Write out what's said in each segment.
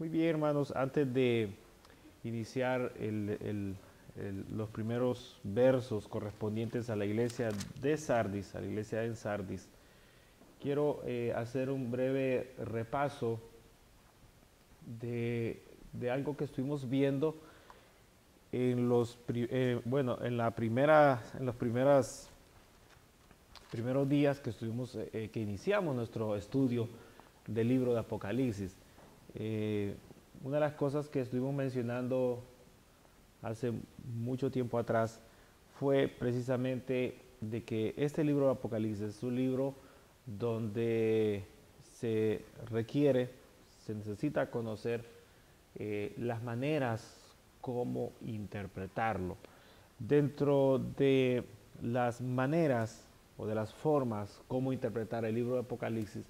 Muy bien, hermanos, antes de iniciar los primeros versos correspondientes a la iglesia de Sardis, a la iglesia en Sardis, quiero hacer un breve repaso de algo que estuvimos viendo en en los primeros días que iniciamos nuestro estudio del libro de Apocalipsis. Eh, una de las cosas que estuvimos mencionando hace mucho tiempo atrás fue precisamente de que este libro de Apocalipsis es un libro donde se requiere, se necesita conocer las maneras como interpretarlo. Dentro de las maneras o de las formas como interpretar el libro de Apocalipsis,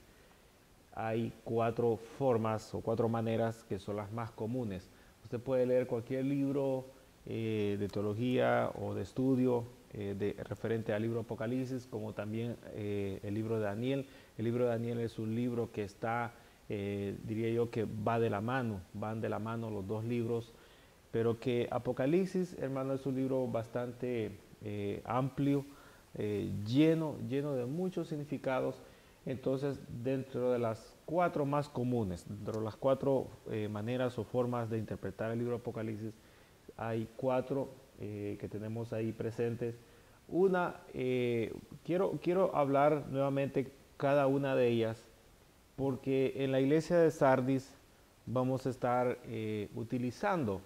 hay cuatro formas o cuatro maneras que son las más comunes. Usted puede leer cualquier libro de teología o de estudio referente al libro Apocalipsis, como también el libro de Daniel. El libro de Daniel es un libro que está, diría yo, que va de la mano, van de la mano los dos libros, pero que Apocalipsis, hermano, es un libro bastante amplio, lleno de muchos significados. Entonces, dentro de las cuatro más comunes, dentro de las cuatro maneras o formas de interpretar el libro Apocalipsis, hay cuatro que tenemos ahí presentes. Una, quiero hablar nuevamente cada una de ellas, porque en la iglesia de Sardis vamos a estar utilizando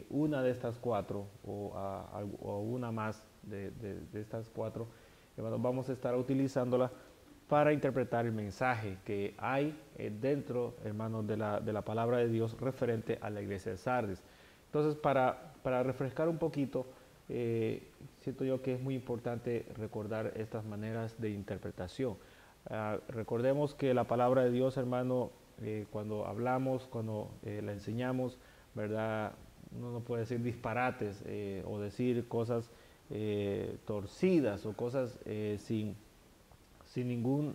una de estas cuatro o una más de estas cuatro. Vamos a estar utilizándola para interpretar el mensaje que hay dentro, hermanos, de la palabra de Dios referente a la iglesia de Sardis. Entonces, para refrescar un poquito, siento yo que es muy importante recordar estas maneras de interpretación. Recordemos que la palabra de Dios, hermano, cuando hablamos, cuando la enseñamos, ¿verdad? Uno no puede decir disparates o decir cosas torcidas o cosas sin ningún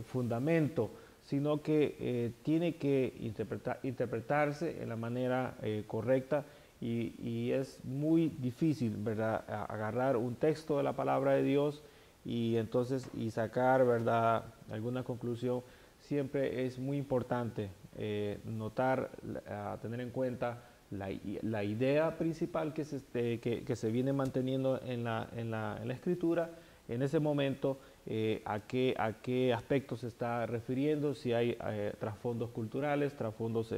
fundamento, sino que tiene que interpretarse en la manera correcta y es muy difícil, ¿verdad?, agarrar un texto de la palabra de Dios y entonces sacar, ¿verdad?, alguna conclusión. Siempre es muy importante notar, tener en cuenta la idea principal que se viene manteniendo en la escritura en ese momento, a qué aspectos se está refiriendo, si hay trasfondos culturales, trasfondos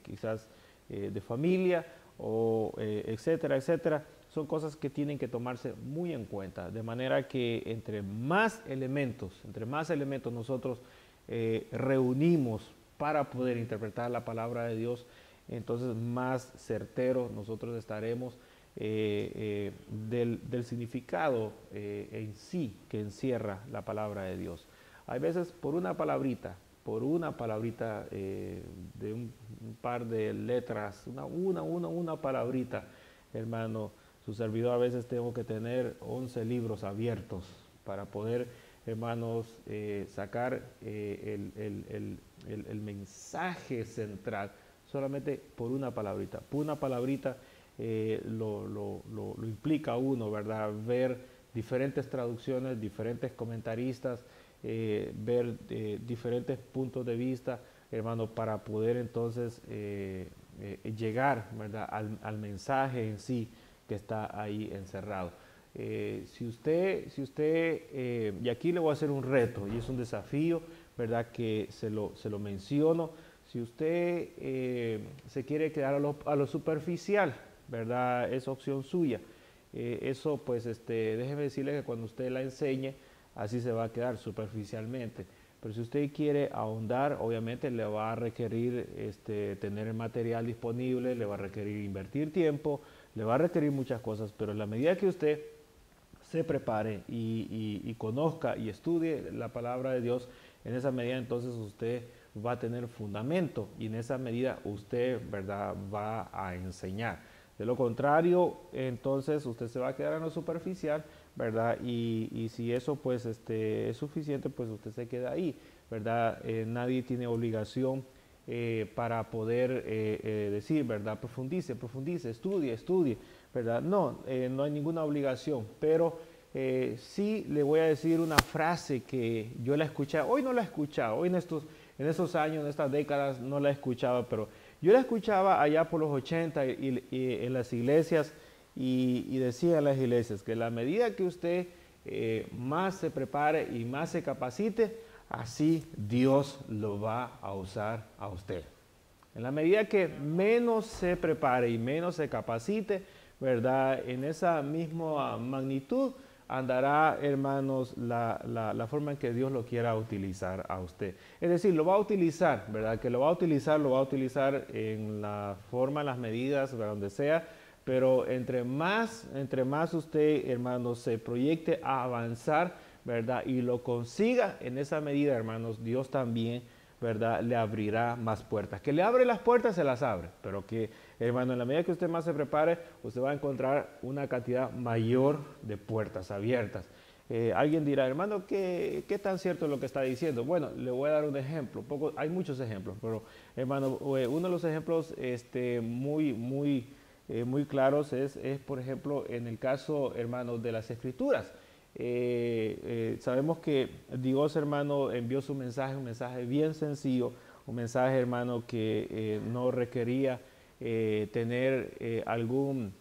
quizás de familia, o etcétera, etcétera. Son cosas que tienen que tomarse muy en cuenta, de manera que entre más elementos nosotros reunimos para poder interpretar la palabra de Dios, entonces más certeros nosotros estaremos del significado en sí que encierra la palabra de Dios. Hay veces por una palabrita de un par de letras, una palabrita, hermano, su servidor a veces tengo que tener 11 libros abiertos para poder, hermanos, sacar el mensaje central solamente por una palabrita. Por una palabrita lo implica uno, ¿verdad? Ver diferentes traducciones, diferentes comentaristas, ver diferentes puntos de vista, hermano, para poder entonces llegar, ¿verdad?, al mensaje en sí que está ahí encerrado. Y aquí le voy a hacer un reto y es un desafío, ¿verdad?, que se lo menciono. Si usted se quiere quedar a lo superficial, ¿verdad?, es opción suya. Eso, pues, déjeme decirle que cuando usted la enseñe, así se va a quedar superficialmente. Pero si usted quiere ahondar, obviamente le va a requerir tener el material disponible, le va a requerir invertir tiempo, le va a requerir muchas cosas, pero en la medida que usted se prepare y conozca y estudie la palabra de Dios, en esa medida entonces usted va a tener fundamento y en esa medida usted, ¿verdad?, va a enseñar. De lo contrario, entonces usted se va a quedar en lo superficial, ¿verdad? Y si eso pues es suficiente, pues usted se queda ahí, ¿verdad? Nadie tiene obligación para poder decir, ¿verdad? Profundice, profundice, estudie, ¿verdad? No, no hay ninguna obligación, pero sí le voy a decir una frase que yo la escuché, hoy no la he escuchado, hoy en estos años, en estas décadas no la he escuchado, pero yo la escuchaba allá por los 80 y en las iglesias y decía en las iglesias que a la medida que usted más se prepare y más se capacite, así Dios lo va a usar a usted. En la medida que menos se prepare y menos se capacite, ¿verdad? En esa misma magnitud andará, hermanos, la forma en que Dios lo quiera utilizar a usted. Es decir, lo va a utilizar, ¿verdad? Que lo va a utilizar en la forma, en las medidas, ¿verdad? Donde sea, pero entre más usted, hermanos, se proyecte a avanzar, ¿verdad? Y lo consiga en esa medida, hermanos, Dios también, ¿verdad? Le abrirá más puertas. Que le abre las puertas, se las abre, pero que, hermano, en la medida que usted más se prepare, usted va a encontrar una cantidad mayor de puertas abiertas. Alguien dirá, hermano, ¿qué tan cierto es lo que está diciendo? Bueno, le voy a dar un ejemplo. Hay muchos ejemplos, pero, hermano, uno de los ejemplos muy claros es, por ejemplo, en el caso, hermano, de las Escrituras. Sabemos que Dios, hermano, envió su mensaje, un mensaje bien sencillo, un mensaje, hermano, que no requería tener algún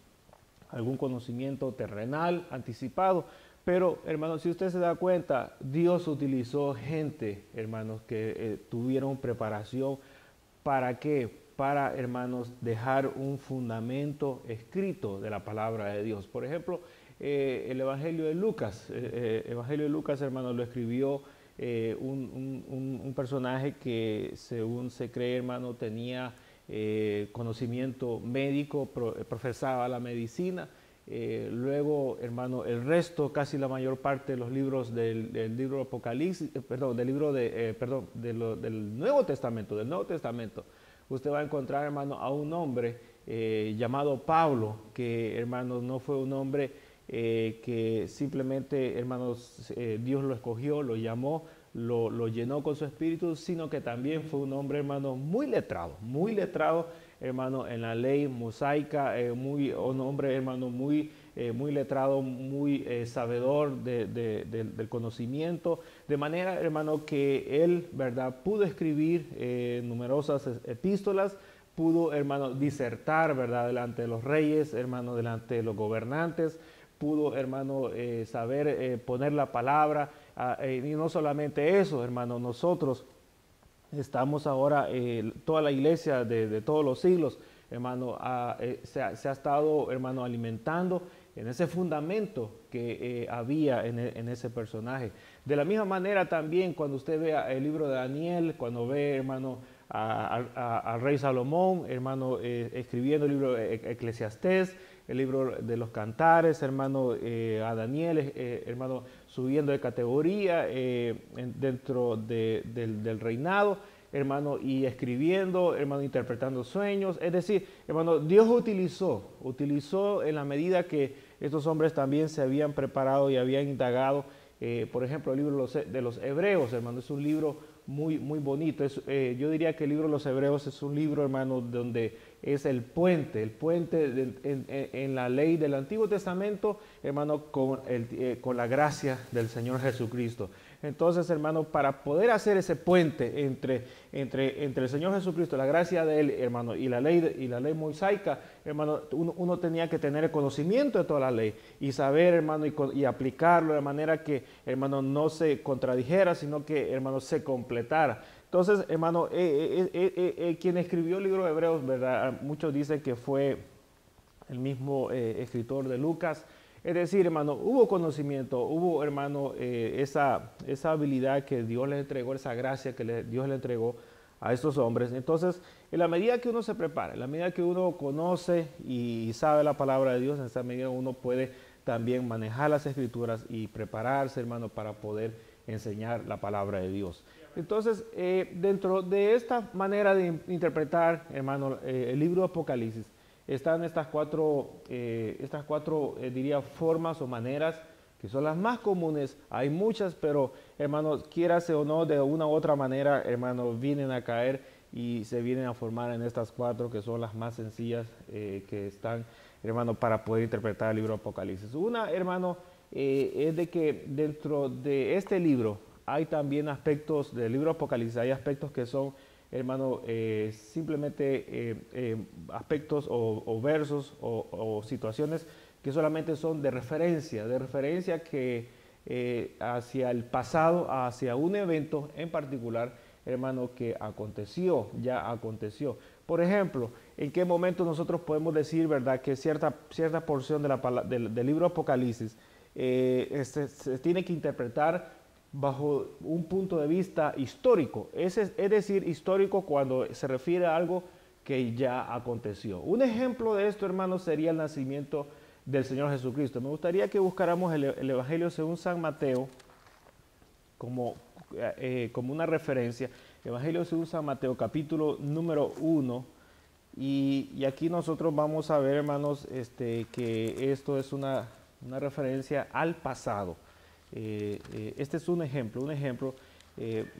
conocimiento terrenal anticipado. Pero, hermano, si usted se da cuenta, Dios utilizó gente, hermanos, que tuvieron preparación. ¿Para qué? Para, hermanos, dejar un fundamento escrito de la palabra de Dios. Por ejemplo, el Evangelio de Lucas. Evangelio de Lucas, hermanos, lo escribió un personaje que, según se cree, hermano, tenía conocimiento médico, profesaba la medicina. Luego, hermano, el resto, casi la mayor parte de los libros del libro Apocalipsis, del Nuevo Testamento, usted va a encontrar, hermano, a un hombre llamado Pablo, que, hermanos, no fue un hombre que simplemente, hermanos, Dios lo escogió, lo llamó, lo llenó con su espíritu, sino que también fue un hombre, hermano, muy letrado, hermano, en la ley mosaica, un hombre, hermano, muy letrado, muy sabedor del conocimiento, de manera, hermano, que él, ¿verdad?, pudo escribir numerosas epístolas, pudo, hermano, disertar, ¿verdad?, delante de los reyes, hermano, delante de los gobernantes, pudo, hermano, saber poner la palabra, y no solamente eso, hermano, nosotros estamos ahora, toda la iglesia de todos los siglos, hermano, se ha estado, hermano, alimentando en ese fundamento que había en ese personaje. De la misma manera también cuando usted vea el libro de Daniel, cuando ve, hermano, al rey Salomón, hermano, escribiendo el libro de Eclesiastés, el libro de los cantares, hermano, a Daniel, hermano, subiendo de categoría dentro del reinado, hermano, y escribiendo, hermano, interpretando sueños. Es decir, hermano, Dios utilizó en la medida que estos hombres también se habían preparado y habían indagado. Por ejemplo, el libro de los Hebreos, hermano, es un libro muy bonito. Yo diría que el libro de los Hebreos es un libro, hermano, donde es el puente en la ley del Antiguo Testamento, hermano, con la gracia del Señor Jesucristo. Entonces, hermano, para poder hacer ese puente entre el Señor Jesucristo, la gracia de Él, hermano, y la ley mosaica, hermano, uno tenía que tener el conocimiento de toda la ley y saber, hermano, y aplicarlo de manera que, hermano, no se contradijera, sino que, hermano, se completara. Entonces, hermano, quien escribió el libro de Hebreos, ¿verdad? Muchos dicen que fue el mismo escritor de Lucas. Es decir, hermano, hubo conocimiento, hubo, hermano, esa habilidad que Dios les entregó, esa gracia que Dios le entregó a estos hombres. Entonces, en la medida que uno se prepara, en la medida que uno conoce y sabe la palabra de Dios, en esa medida uno puede también manejar las Escrituras y prepararse, hermano, para poder enseñar la palabra de Dios. Entonces, dentro de esta manera de interpretar, hermano, el libro de Apocalipsis, están estas cuatro, diría, formas o maneras que son las más comunes. Hay muchas, pero, hermanos, quiérase o no, de una u otra manera, hermanos, vienen a caer y se vienen a formar en estas 4 que son las más sencillas que están, hermano, para poder interpretar el libro de Apocalipsis. Una, hermano, es de que dentro de este libro hay también aspectos del libro de Apocalipsis, hay aspectos que son, hermano, simplemente aspectos o versos o situaciones que solamente son de referencia que hacia el pasado, hacia un evento en particular, hermano, que ya aconteció. Por ejemplo, ¿en qué momento nosotros podemos decir, verdad, que cierta porción del libro Apocalipsis se tiene que interpretar bajo un punto de vista histórico? Es decir, histórico cuando se refiere a algo que ya aconteció. Un ejemplo de esto, hermano, sería el nacimiento del Señor Jesucristo. Me gustaría que buscáramos el Evangelio según San Mateo como una referencia. Evangelio según San Mateo, capítulo número 1. Y aquí nosotros vamos a ver, hermanos, que esto es una referencia al pasado. Este es un ejemplo.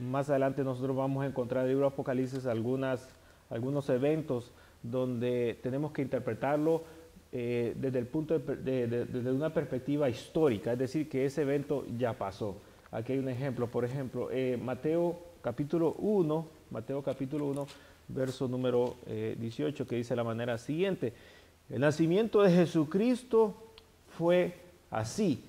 Más adelante nosotros vamos a encontrar en el libro de Apocalipsis algunos eventos donde tenemos que interpretarlo desde el punto desde una perspectiva histórica, es decir, que ese evento ya pasó. Aquí hay un ejemplo, por ejemplo, Mateo capítulo 1, verso número 18, que dice de la manera siguiente: el nacimiento de Jesucristo fue así.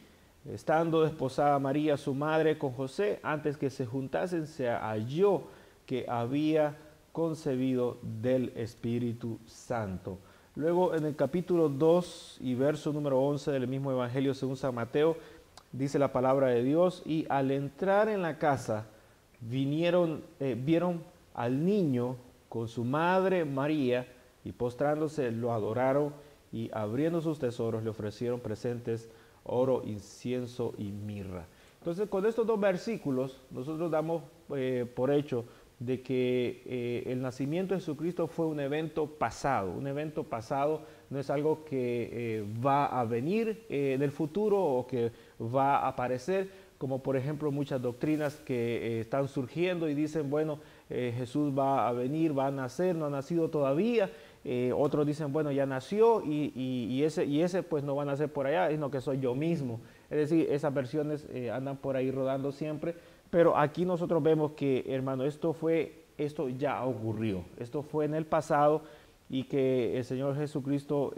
Estando desposada María, su madre, con José, antes que se juntasen, se halló que había concebido del Espíritu Santo. Luego, en el capítulo 2 y verso número 11 del mismo Evangelio según San Mateo, dice la palabra de Dios: y al entrar en la casa, vieron al niño con su madre María, y postrándose lo adoraron, y abriendo sus tesoros le ofrecieron presentes, oro, incienso y mirra. Entonces, con estos 2 versículos, nosotros damos por hecho de que el nacimiento de Jesucristo fue un evento pasado. Un evento pasado no es algo que va a venir en el futuro o que va a aparecer, como por ejemplo muchas doctrinas que están surgiendo y dicen, bueno, Jesús va a venir, va a nacer, no ha nacido todavía. Otros dicen, bueno, ya nació y ese pues no va a nacer por allá, sino que soy yo mismo. Es decir, esas versiones andan por ahí rodando siempre. Pero aquí nosotros vemos que, hermano, esto ya ocurrió. Esto fue en el pasado y que el Señor Jesucristo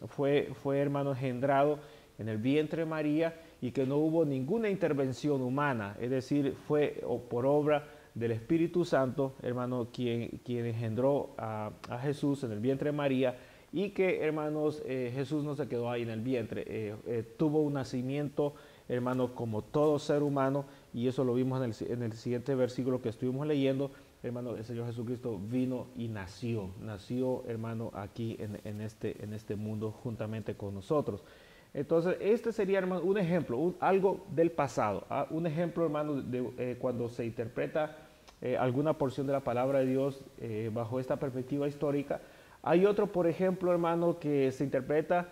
fue, hermano, engendrado en el vientre de María y que no hubo ninguna intervención humana. Es decir, fue por obra del Espíritu Santo, hermano, quien engendró a Jesús en el vientre de María, y que, hermanos, Jesús no se quedó ahí en el vientre. Tuvo un nacimiento, hermano, como todo ser humano, y eso lo vimos en el siguiente versículo que estuvimos leyendo. Hermano, el Señor Jesucristo vino y nació, hermano, aquí en este mundo juntamente con nosotros. Entonces, este sería, hermano, un ejemplo, algo del pasado, un ejemplo, hermano, de cuando se interpreta alguna porción de la palabra de Dios bajo esta perspectiva histórica. Hay otro, por ejemplo, hermano, que se interpreta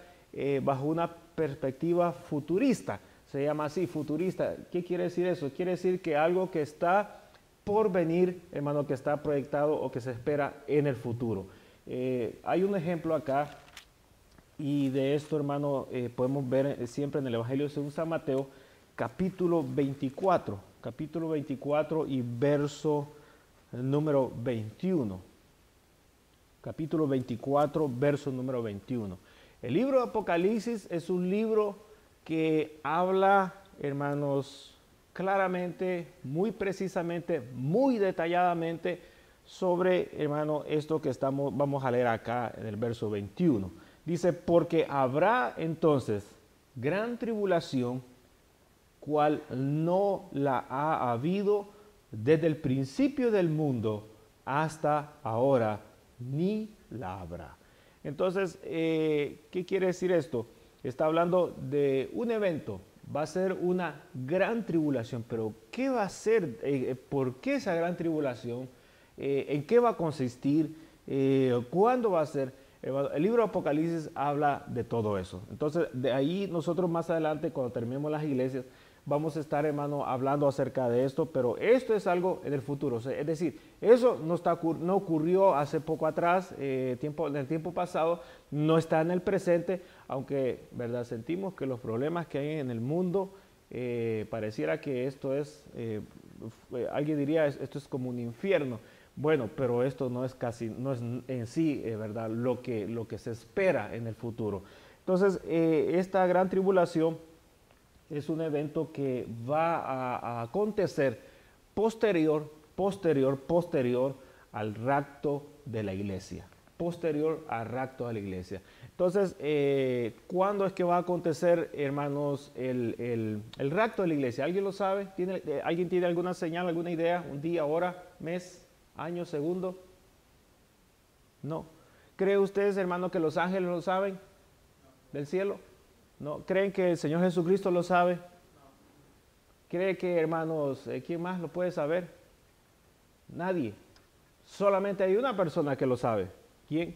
bajo una perspectiva futurista. Se llama así, futurista. ¿Qué quiere decir eso? Quiere decir que algo que está por venir, hermano, que está proyectado o que se espera en el futuro. Hay un ejemplo acá, y de esto, hermano, podemos ver siempre en el Evangelio según San Mateo, capítulo 24 y verso número 21. Capítulo 24, verso número 21. El libro de Apocalipsis es un libro que habla, hermanos, claramente, muy precisamente, muy detalladamente sobre, hermano, esto que vamos a leer acá en el verso 21. Dice, porque habrá entonces gran tribulación, cual no la ha habido desde el principio del mundo hasta ahora, ni la habrá. Entonces, ¿qué quiere decir esto? Está hablando de un evento, va a ser una gran tribulación, pero ¿qué va a ser? ¿Por qué esa gran tribulación? ¿En qué va a consistir? ¿Cuándo va a ser? El libro de Apocalipsis habla de todo eso. Entonces, de ahí nosotros más adelante, cuando terminemos las iglesias, vamos a estar, hermano, hablando acerca de esto, pero esto es algo en el futuro. O sea, es decir, eso no ocurrió hace poco atrás, en el tiempo pasado, no está en el presente, aunque, ¿verdad? Sentimos que los problemas que hay en el mundo, pareciera que esto es, alguien diría, esto es como un infierno. Bueno, pero esto no es en sí, ¿verdad? Lo que se espera en el futuro. Entonces, esta gran tribulación es un evento que va a acontecer posterior al rapto de la iglesia. Posterior al rapto de la iglesia. Entonces, ¿cuándo es que va a acontecer, hermanos, el rapto de la iglesia? ¿Alguien lo sabe? ¿Alguien tiene alguna señal, alguna idea? ¿Un día, hora, mes, año, segundo? No. ¿Cree ustedes, hermano, que los ángeles lo saben del cielo? ¿No? ¿Creen que el Señor Jesucristo lo sabe? ¿Cree que, hermanos, quién más lo puede saber? Nadie. Solamente hay una persona que lo sabe. ¿Quién?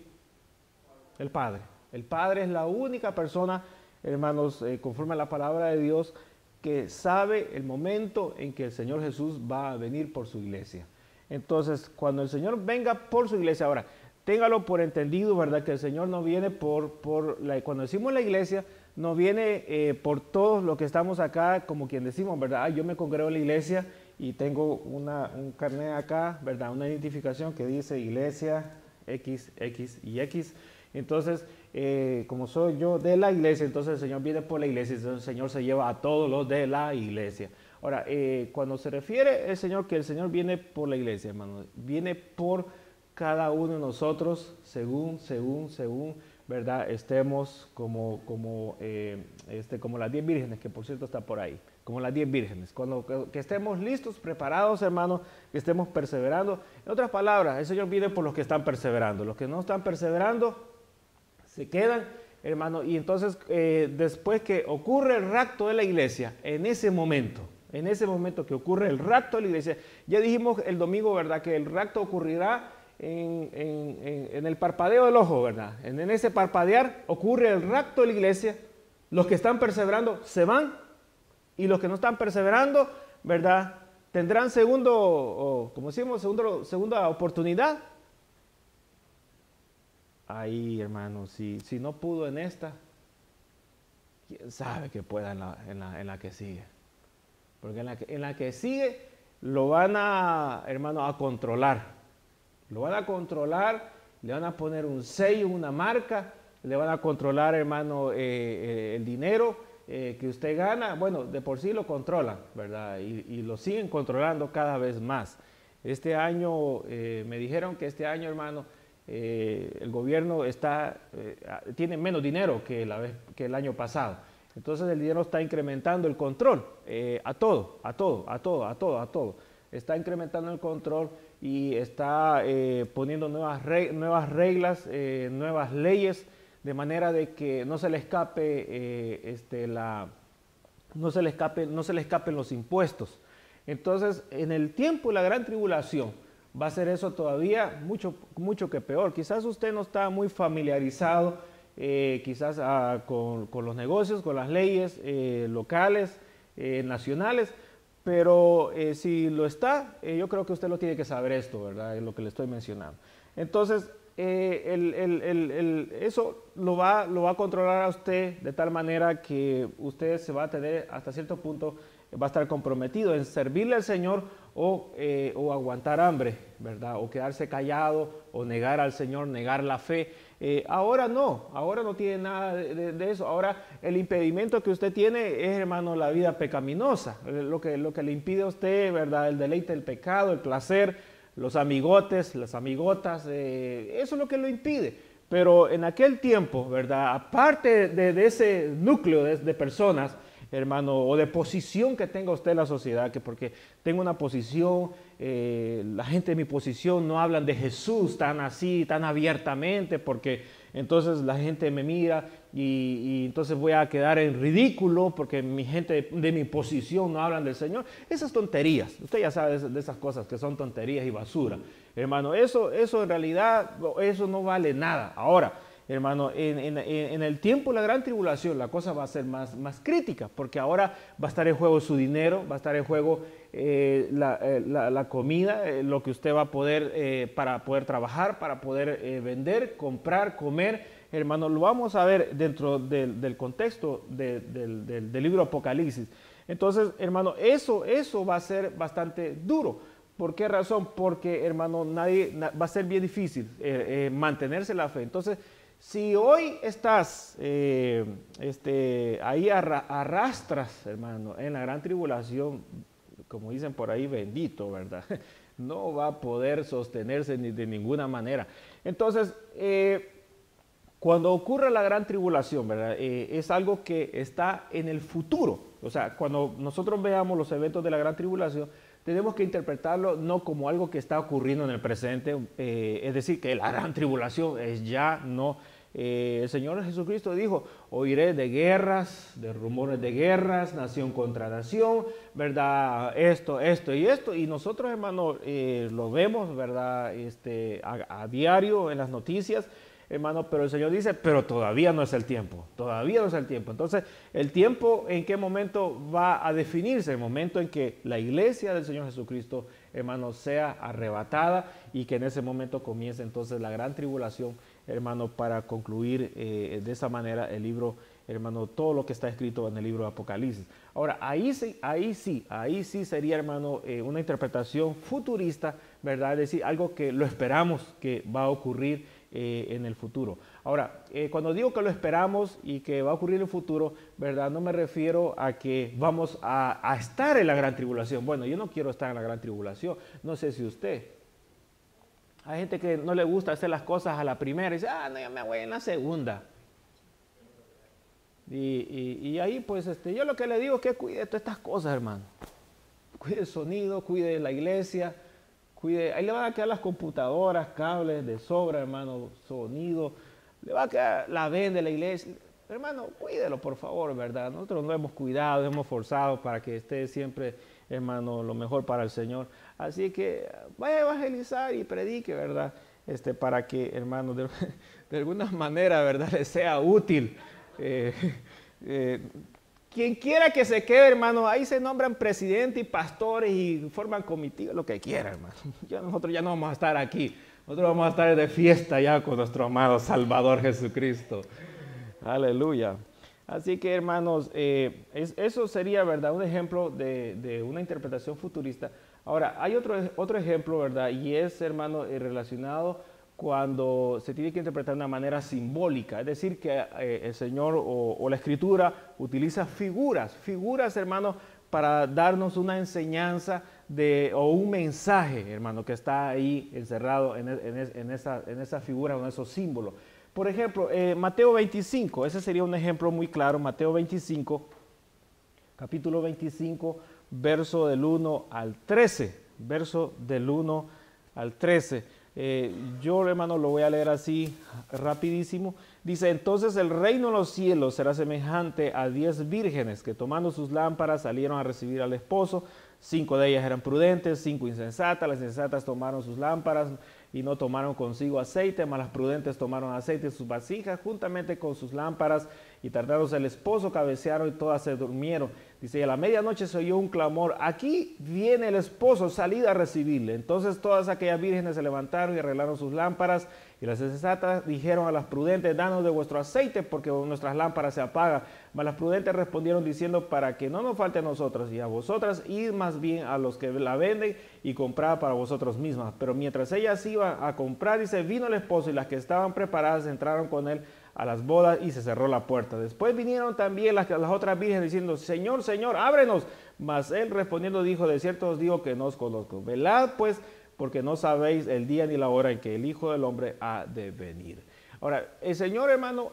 El Padre. El Padre es la única persona, hermanos, conforme a la palabra de Dios, que sabe el momento en que el Señor Jesús va a venir por su iglesia. Entonces, cuando el Señor venga por su iglesia, ahora, téngalo por entendido, ¿verdad? Que el Señor no viene cuando decimos la iglesia, no viene por todos los que estamos acá, como quien decimos, ¿verdad? Yo me congrego en la iglesia y tengo un carnet acá, ¿verdad? Una identificación que dice iglesia X, X y X. Entonces, como soy yo de la iglesia, entonces el Señor viene por la iglesia, entonces el Señor se lleva a todos los de la iglesia. Ahora, cuando se refiere el Señor, que el Señor viene por la iglesia, hermano, viene por cada uno de nosotros, según, ¿verdad? Estemos como las 10 vírgenes, que por cierto está por ahí, como las 10 vírgenes. Que estemos listos, preparados, hermano, que estemos perseverando. En otras palabras, el Señor viene por los que están perseverando. Los que no están perseverando, se quedan, hermano. Y entonces, después que ocurre el rapto de la iglesia, en ese momento que ocurre el rapto de la iglesia, ya dijimos el domingo, ¿verdad? Que el rapto ocurrirá en el parpadeo del ojo, ¿verdad? En ese parpadear ocurre el rapto de la iglesia. Los que están perseverando se van y los que no están perseverando, ¿verdad? Tendrán segunda oportunidad. Ahí, hermano, si no pudo en esta, quién sabe que pueda en la que sigue. Porque en la que sigue lo van hermano, a controlar. Lo van a controlar, le van a poner un sello, una marca, le van a controlar, hermano, el dinero que usted gana. Bueno, de por sí lo controlan, ¿verdad? Y lo siguen controlando cada vez más. Este año, me dijeron que este año, hermano, el gobierno tiene menos dinero que el año pasado. Entonces el dinero está incrementando el control a todo. Está incrementando el control y está poniendo nuevas reglas, nuevas leyes, de manera de que no se le escapen los impuestos. Entonces, en el tiempo de la gran tribulación, va a ser eso todavía mucho que peor. Quizás usted no está muy familiarizado, quizás con los negocios, con las leyes locales, nacionales, pero si lo está, yo creo que usted lo tiene que saber esto, ¿verdad? Es lo que le estoy mencionando. Entonces, eso lo va a controlar a usted de tal manera que usted se va a tener, hasta cierto punto, va a estar comprometido en servirle al Señor o aguantar hambre, ¿verdad? O quedarse callado o negar al Señor, negar la fe. Ahora no tiene nada de eso. Ahora el impedimento que usted tiene es, hermano, la vida pecaminosa. Lo que le impide a usted, ¿verdad? El deleite del pecado, el placer, los amigotes, las amigotas, eso es lo que lo impide. Pero en aquel tiempo, ¿verdad? Aparte de ese núcleo de personas, hermano, o de posición que tenga usted en la sociedad, que porque tengo una posición, la gente de mi posición no hablan de Jesús tan así, tan abiertamente, porque entonces la gente me mira y entonces voy a quedar en ridículo porque mi gente de mi posición no hablan del Señor. Esas tonterías, usted ya sabe de esas cosas que son tonterías y basura. Hermano, eso en realidad, eso no vale nada. Ahora, hermano, en el tiempo de la gran tribulación la cosa va a ser más crítica, porque ahora va a estar en juego su dinero, va a estar en juego la comida, lo que usted va a poder, para poder trabajar, para poder vender, comprar, comer. Hermano, lo vamos a ver dentro del contexto del libro Apocalipsis. Entonces, hermano, eso va a ser bastante duro. ¿Por qué razón? Porque, hermano, va a ser bien difícil mantenerse la fe. Entonces, si hoy estás ahí arrastras, hermano, en la gran tribulación, como dicen por ahí, bendito, ¿verdad? No va a poder sostenerse ni de ninguna manera. Entonces, cuando ocurre la gran tribulación, ¿verdad? Es algo que está en el futuro. O sea, cuando nosotros veamos los eventos de la gran tribulación, tenemos que interpretarlo no como algo que está ocurriendo en el presente, es decir, que la gran tribulación es ya, no. El Señor Jesucristo dijo, oiré de guerras, de rumores de guerras, nación contra nación, ¿verdad? Esto y esto. Y nosotros, hermano, lo vemos, ¿verdad? A diario en las noticias, hermano, pero el Señor dice, pero todavía no es el tiempo, todavía no es el tiempo. Entonces, ¿el tiempo en qué momento va a definirse? El momento en que la iglesia del Señor Jesucristo, hermano, sea arrebatada y que en ese momento comience entonces la gran tribulación, hermano, para concluir de esa manera el libro, hermano, todo lo que está escrito en el libro de Apocalipsis. Ahora, ahí sí sería, hermano, una interpretación futurista, ¿verdad? Es decir, algo que lo esperamos que va a ocurrir en el futuro. Ahora, cuando digo que lo esperamos y que va a ocurrir en el futuro, ¿verdad? No me refiero a que vamos a estar en la gran tribulación. Bueno, yo no quiero estar en la gran tribulación. No sé si usted. Hay gente que no le gusta hacer las cosas a la primera y dice, no, yo me voy en la segunda. Y ahí, pues, yo lo que le digo es que cuide todas estas cosas, hermano. Cuide el sonido, cuide la iglesia, ahí le van a quedar las computadoras, cables de sobra, hermano, sonido, le va a quedar la venda de la iglesia. Hermano, cuídelo, por favor, ¿verdad? Nosotros nos hemos cuidado, hemos forzado para que esté siempre, hermano, lo mejor para el Señor. Así que vaya a evangelizar y predique, ¿verdad? Para que, hermano, de alguna manera, ¿verdad?, le sea útil. Quien quiera que se quede, hermano, ahí se nombran presidentes y pastores y forman comitivas, lo que quiera, hermano. Nosotros ya no vamos a estar aquí. Nosotros vamos a estar de fiesta ya con nuestro amado Salvador Jesucristo. Aleluya. Así que, hermanos, eso sería, ¿verdad?, un ejemplo de una interpretación futurista. Ahora, hay otro ejemplo, ¿verdad? Y es, hermano, relacionado cuando se tiene que interpretar de una manera simbólica, es decir, que el Señor o la Escritura utiliza figuras, hermano, para darnos una enseñanza o un mensaje, hermano, que está ahí encerrado en esa figura, en esos símbolos. Por ejemplo, Mateo 25, ese sería un ejemplo muy claro, Mateo 25, capítulo 25, verso del 1 al 13, yo, hermano, lo voy a leer así rapidísimo. Dice, entonces el reino de los cielos será semejante a 10 vírgenes que tomando sus lámparas salieron a recibir al esposo. 5 de ellas eran prudentes, 5 insensatas. Las insensatas tomaron sus lámparas y no tomaron consigo aceite, mas las prudentes tomaron aceite en sus vasijas juntamente con sus lámparas, y tardándose el esposo cabecearon y todas se durmieron. Dice, y a la medianoche se oyó un clamor, aquí viene el esposo, salid a recibirle. Entonces todas aquellas vírgenes se levantaron y arreglaron sus lámparas, y las insensatas dijeron a las prudentes, danos de vuestro aceite, porque nuestras lámparas se apagan. Mas las prudentes respondieron diciendo, para que no nos falte a nosotras y a vosotras, id más bien a los que la venden y comprad para vosotros mismas. Pero mientras ellas iban a comprar, dice, vino el esposo, y las que estaban preparadas entraron con él a las bodas y se cerró la puerta. Después vinieron también las otras vírgenes diciendo, Señor, Señor, ábrenos. Mas él respondiendo dijo, de cierto os digo que no os conozco. Velad pues, porque no sabéis el día ni la hora en que el Hijo del Hombre ha de venir. Ahora, el Señor, hermano,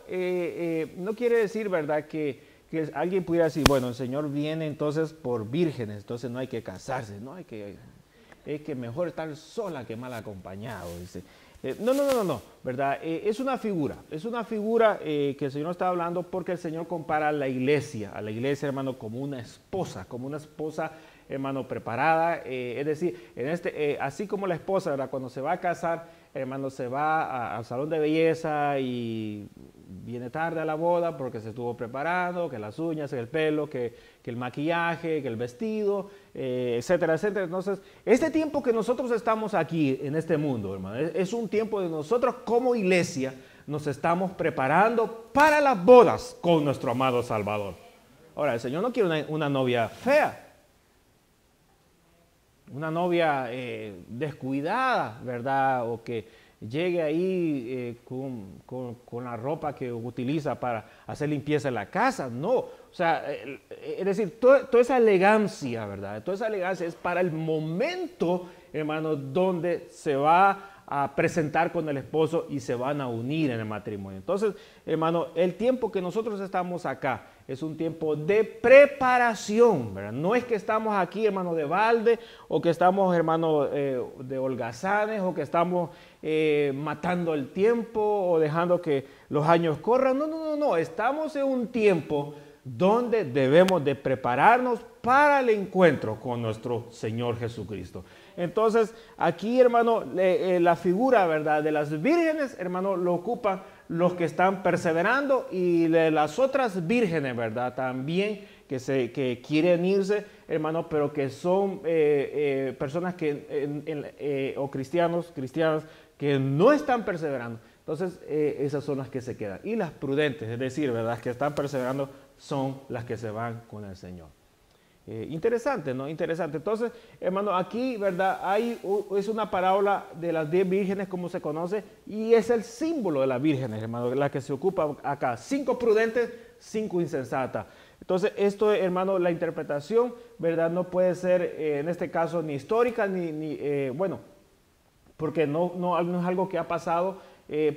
no quiere decir, ¿verdad?, que alguien pudiera decir, bueno, el Señor viene entonces por vírgenes, entonces no hay que casarse, es que mejor estar sola que mal acompañado, dice. No, ¿verdad? Es una figura que el Señor está hablando, porque el Señor compara a la iglesia, hermano, como una esposa, hermano, preparada, es decir, así como la esposa, ¿verdad?, cuando se va a casar, hermano, se va al salón de belleza y viene tarde a la boda porque se estuvo preparando, que las uñas, que el pelo, que el maquillaje, que el vestido, etcétera, etcétera. Entonces, este tiempo que nosotros estamos aquí en este mundo, hermano, es un tiempo de nosotros como iglesia nos estamos preparando para las bodas con nuestro amado Salvador. Ahora, el Señor no quiere una novia fea, una novia descuidada, ¿verdad? O que llegue ahí con la ropa que utiliza para hacer limpieza en la casa. No, o sea, es decir, toda esa elegancia, ¿verdad? Toda esa elegancia es para el momento, hermano, donde se va a presentar con el esposo y se van a unir en el matrimonio. Entonces, hermano, el tiempo que nosotros estamos acá es un tiempo de preparación, ¿verdad? No es que estamos aquí, hermano, de balde, o que estamos, hermano, de holgazanes, o que estamos matando el tiempo, o dejando que los años corran. No, no, no, no. Estamos en un tiempo donde debemos de prepararnos para el encuentro con nuestro Señor Jesucristo. Entonces, aquí, hermano, la figura, ¿verdad?, de las vírgenes, hermano, lo ocupan los que están perseverando, y de las otras vírgenes, ¿verdad?, también que quieren irse, hermano, pero que son personas o cristianas que no están perseverando. Entonces, esas son las que se quedan. Y las prudentes, es decir, ¿verdad?, que están perseverando, son las que se van con el Señor. Interesante, ¿no? Interesante. Entonces, hermano, aquí, ¿verdad?, es una parábola de las 10 vírgenes, como se conoce, y es el símbolo de las vírgenes, hermano, la que se ocupa acá. 5 prudentes, 5 insensatas. Entonces, esto, hermano, la interpretación, ¿verdad?, no puede ser, en este caso, ni histórica, bueno, porque no es algo que ha pasado.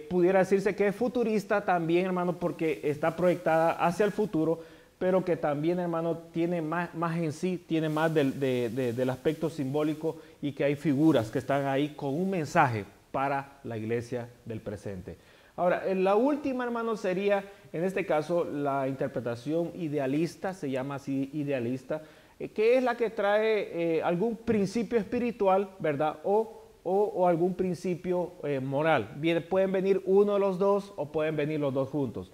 Pudiera decirse que es futurista también, hermano, porque está proyectada hacia el futuro, pero que también, hermano, tiene más en sí, tiene más del aspecto simbólico, y que hay figuras que están ahí con un mensaje para la iglesia del presente. Ahora, la última, hermano, sería, en este caso, la interpretación idealista, se llama así, idealista, que es la que trae algún principio espiritual, ¿verdad?, o algún principio moral. Bien, pueden venir uno de los dos, o pueden venir los dos juntos.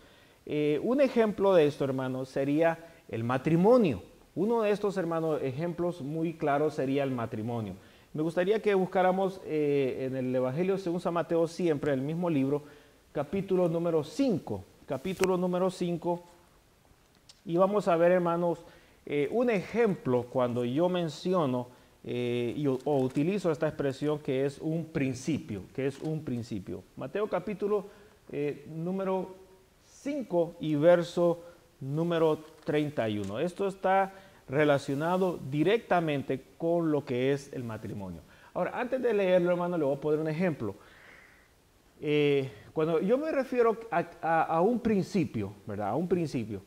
Un ejemplo de esto, hermano, sería el matrimonio. Uno de estos, hermanos, ejemplos muy claros sería el matrimonio. Me gustaría que buscáramos en el Evangelio según San Mateo, siempre el mismo libro, capítulo número 5. Capítulo número 5. Y vamos a ver, hermanos, un ejemplo cuando yo menciono o utilizo esta expresión que es un principio. Mateo capítulo número 5 y verso número 31. Esto está relacionado directamente con lo que es el matrimonio. Ahora, antes de leerlo, hermano, le voy a poner un ejemplo. Cuando yo me refiero a un principio, ¿verdad?, a un principio,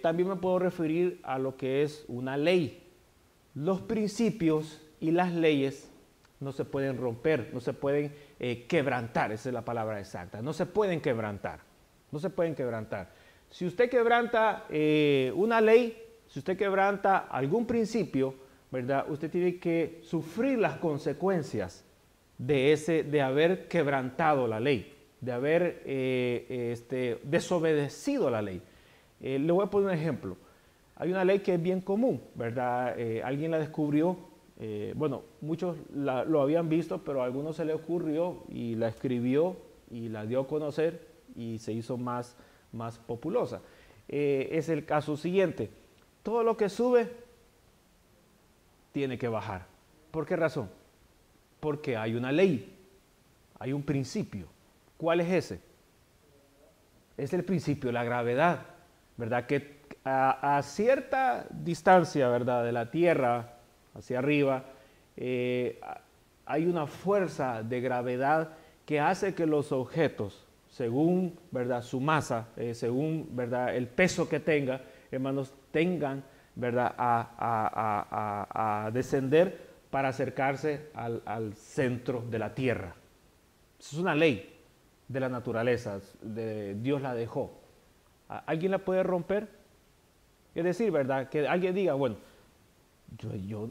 también me puedo referir a lo que es una ley. Los principios y las leyes no se pueden romper, no se pueden quebrantar, esa es la palabra exacta, no se pueden quebrantar. No se pueden quebrantar. Si usted quebranta una ley, si usted quebranta algún principio, ¿verdad?, usted tiene que sufrir las consecuencias de haber quebrantado la ley, de haber desobedecido la ley. Le voy a poner un ejemplo. Hay una ley que es bien común, ¿verdad? Alguien la descubrió, bueno, muchos lo habían visto, pero a algunos se le ocurrió y la escribió y la dio a conocer, y se hizo más populosa. Es el caso siguiente: todo lo que sube tiene que bajar. ¿Por qué razón? Porque hay una ley, hay un principio. ¿Cuál es ese? Es el principio de la gravedad, ¿verdad? Que a cierta distancia, ¿verdad?, de la Tierra hacia arriba, hay una fuerza de gravedad que hace que los objetos, según, ¿verdad?, su masa, según, ¿verdad?, el peso que tenga, hermanos, tengan, ¿verdad?, a descender para acercarse al centro de la tierra. Eso es una ley de la naturaleza, Dios la dejó. ¿Alguien la puede romper? Es decir, ¿verdad?, que alguien diga, bueno, yo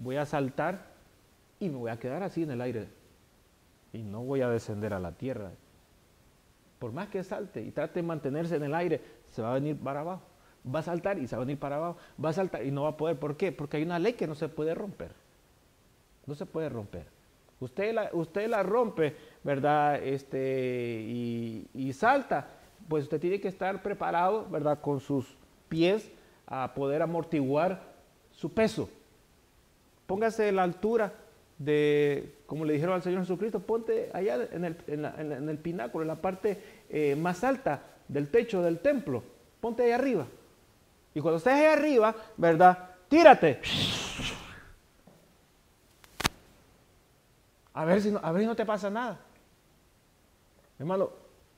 voy a saltar y me voy a quedar así en el aire y no voy a descender a la tierra. Por más que salte y trate de mantenerse en el aire, se va a venir para abajo. Va a saltar y se va a venir para abajo. Va a saltar y no va a poder. ¿Por qué? Porque hay una ley que no se puede romper. No se puede romper. Usted la rompe, ¿verdad? Y salta. Pues usted tiene que estar preparado, ¿verdad? Con sus pies a poder amortiguar su peso. Póngase a la altura de, como le dijeron al Señor Jesucristo, ponte allá en el pináculo, en la parte más alta del techo del templo. Ponte ahí arriba. Y cuando estés ahí arriba, ¿verdad? Tírate. A ver si no te pasa nada. Hermano,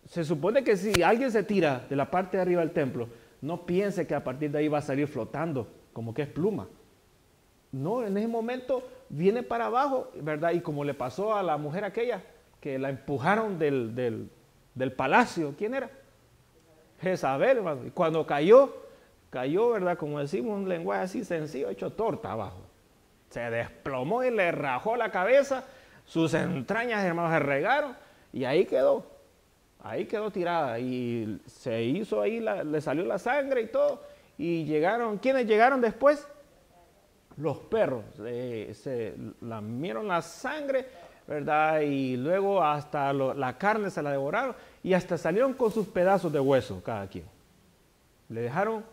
se supone que si alguien se tira de la parte de arriba del templo, no piense que a partir de ahí va a salir flotando, como que es pluma. No, en ese momento viene para abajo, ¿verdad? Y como le pasó a la mujer aquella, que la empujaron del palacio. ¿Quién era? Jezabel, hermano. Y cuando cayó, ¿verdad? Como decimos, un lenguaje así sencillo, hecho torta abajo. Se desplomó y le rajó la cabeza, sus entrañas, hermanos, se regaron y ahí quedó. Ahí quedó tirada y se hizo ahí, le salió la sangre y todo. Y llegaron, ¿quiénes llegaron después? Los perros. Se lamieron la sangre, ¿verdad? Y luego hasta la carne se la devoraron y hasta salieron con sus pedazos de hueso cada quien. Le dejaron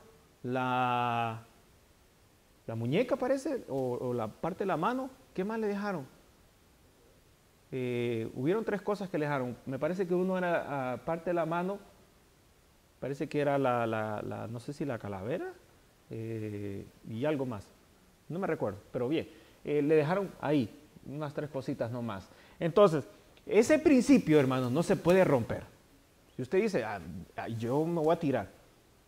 la muñeca, parece, o la parte de la mano. ¿Qué más le dejaron? Hubieron 3 cosas que le dejaron. Me parece que uno era parte de la mano, parece que era no sé si la calavera y algo más. No me recuerdo, pero bien. Le dejaron ahí unas 3 cositas nomás. Entonces, ese principio, hermanos, no se puede romper. Si usted dice, yo me voy a tirar.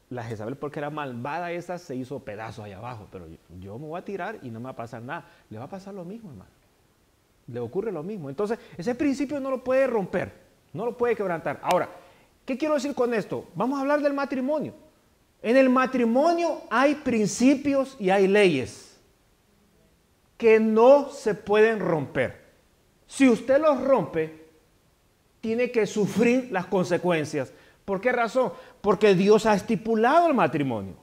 La Jezabel, porque era malvada, esa se hizo pedazos allá abajo, pero yo me voy a tirar y no me va a pasar nada. Le va a pasar lo mismo, hermano. Le ocurre lo mismo. Entonces, ese principio no lo puede romper, no lo puede quebrantar. Ahora, ¿qué quiero decir con esto? Vamos a hablar del matrimonio. En el matrimonio hay principios y hay leyes que no se pueden romper. Si usted los rompe, tiene que sufrir las consecuencias. ¿Por qué razón? Porque Dios ha estipulado el matrimonio.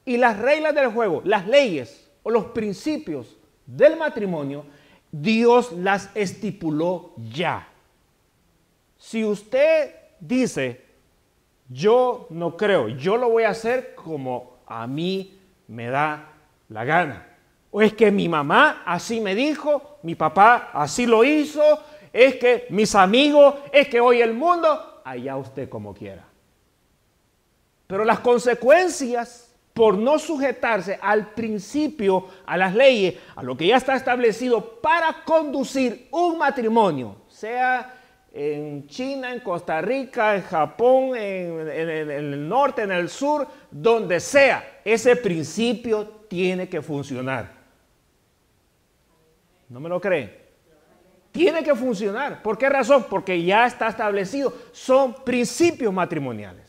Y las reglas del juego, las leyes o los principios del matrimonio, Dios las estipuló ya. Si usted dice, yo no creo, yo lo voy a hacer como a mí me da la gana. O es que mi mamá así me dijo, mi papá así lo hizo, es que mis amigos, es que hoy el mundo, allá usted como quiera. Pero las consecuencias por no sujetarse al principio, a las leyes, a lo que ya está establecido para conducir un matrimonio, sea en China, en Costa Rica, en Japón, en el norte, en el sur, donde sea, ese principio tiene que funcionar. ¿No me lo creen? Tiene que funcionar. ¿Por qué razón? Porque ya está establecido. Son principios matrimoniales.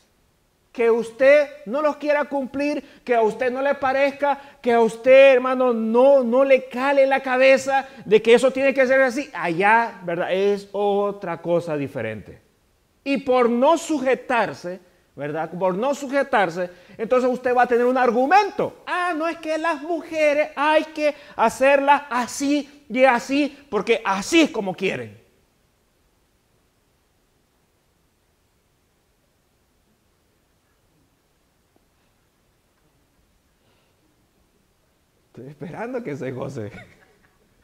Que usted no los quiera cumplir, que a usted no le parezca, que a usted, hermano, no le cale en la cabeza de que eso tiene que ser así. Allá, ¿verdad? Es otra cosa diferente. Y por no sujetarse, ¿verdad? Por no sujetarse, entonces usted va a tener un argumento. No es que las mujeres hay que hacerlas así y así, porque así es como quieren. Estoy esperando que se goce.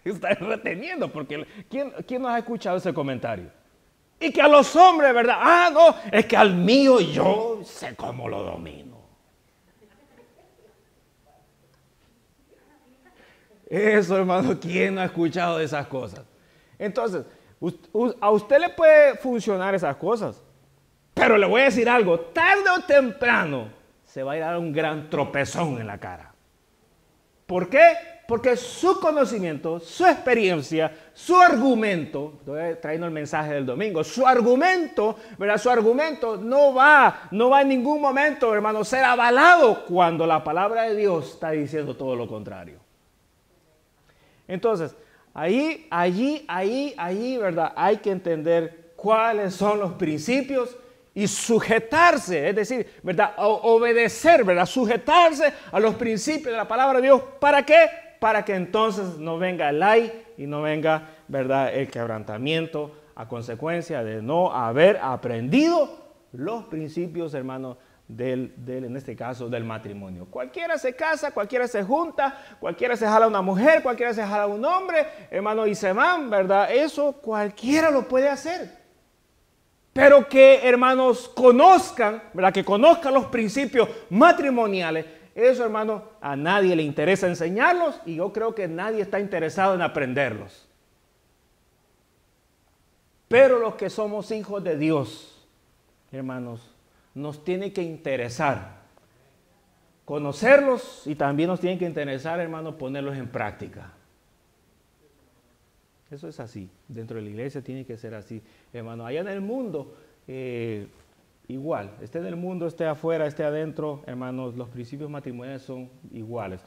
Está reteniendo, porque ¿quién nos ha escuchado ese comentario? Y que a los hombres, ¿verdad? No, es que al mío yo sé cómo lo domino. Eso, hermano, ¿quién no ha escuchado de esas cosas? Entonces, a usted le puede funcionar esas cosas, pero le voy a decir algo, tarde o temprano se va a ir a dar un gran tropezón en la cara. ¿Por qué? Porque su conocimiento, su experiencia, su argumento, estoy trayendo el mensaje del domingo, su argumento, ¿verdad? Su argumento no va en ningún momento, hermano, ser avalado cuando la palabra de Dios está diciendo todo lo contrario. Entonces, Ahí, ¿verdad? Hay que entender cuáles son los principios y sujetarse, es decir, ¿verdad? Obedecer, ¿verdad? Sujetarse a los principios de la palabra de Dios. ¿Para qué? Para que entonces no venga el ay y no venga, ¿verdad?, el quebrantamiento a consecuencia de no haber aprendido los principios, hermanos, en este caso, del matrimonio. Cualquiera se casa, cualquiera se junta, cualquiera se jala a una mujer, cualquiera se jala a un hombre, hermano, y se van, ¿verdad? Eso cualquiera lo puede hacer. Pero que, hermanos, conozcan, ¿verdad? Que conozcan los principios matrimoniales. Eso, hermano, a nadie le interesa enseñarlos y yo creo que nadie está interesado en aprenderlos. Pero los que somos hijos de Dios, hermanos, nos tiene que interesar conocerlos y también nos tiene que interesar, hermano, ponerlos en práctica. Eso es así. Dentro de la iglesia tiene que ser así, hermano. Allá en el mundo, igual. Esté en el mundo, esté afuera, esté adentro, hermanos, los principios matrimoniales son iguales.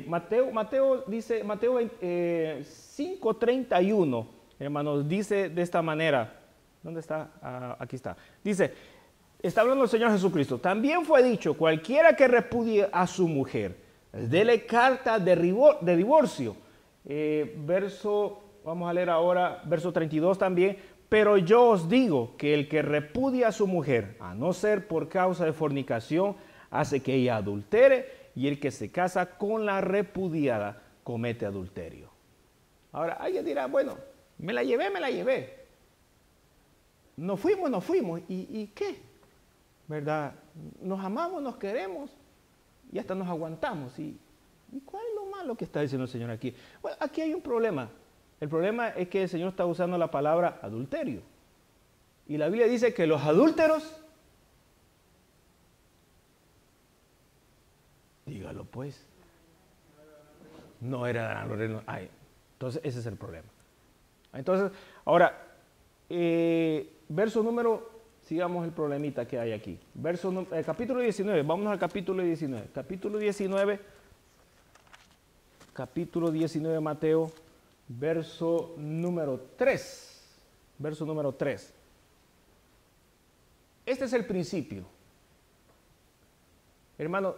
Mateo dice, Mateo 5:31, hermanos, dice de esta manera. ¿Dónde está? Aquí está. Dice, está hablando el Señor Jesucristo. También fue dicho, cualquiera que repudie a su mujer, dele carta de divorcio. Vamos a leer ahora, verso 32 también. Pero yo os digo que el que repudia a su mujer, a no ser por causa de fornicación, hace que ella adultere, y el que se casa con la repudiada comete adulterio. Ahora, alguien dirá, bueno, me la llevé. Nos fuimos. ¿Y qué? ¿Verdad? Nos amamos, nos queremos y hasta nos aguantamos. ¿Y cuál es lo malo que está diciendo el Señor aquí? Bueno, aquí hay un problema. El problema es que el Señor está usando la palabra adulterio. Y la Biblia dice que los adúlteros, dígalo pues, no heredarán los reinos. Entonces ese es el problema. Entonces, ahora, sigamos el problemita que hay aquí. Capítulo 19, vámonos al capítulo 19. Capítulo 19 de Mateo, verso número 3. Verso número 3. Este es el principio. Hermano,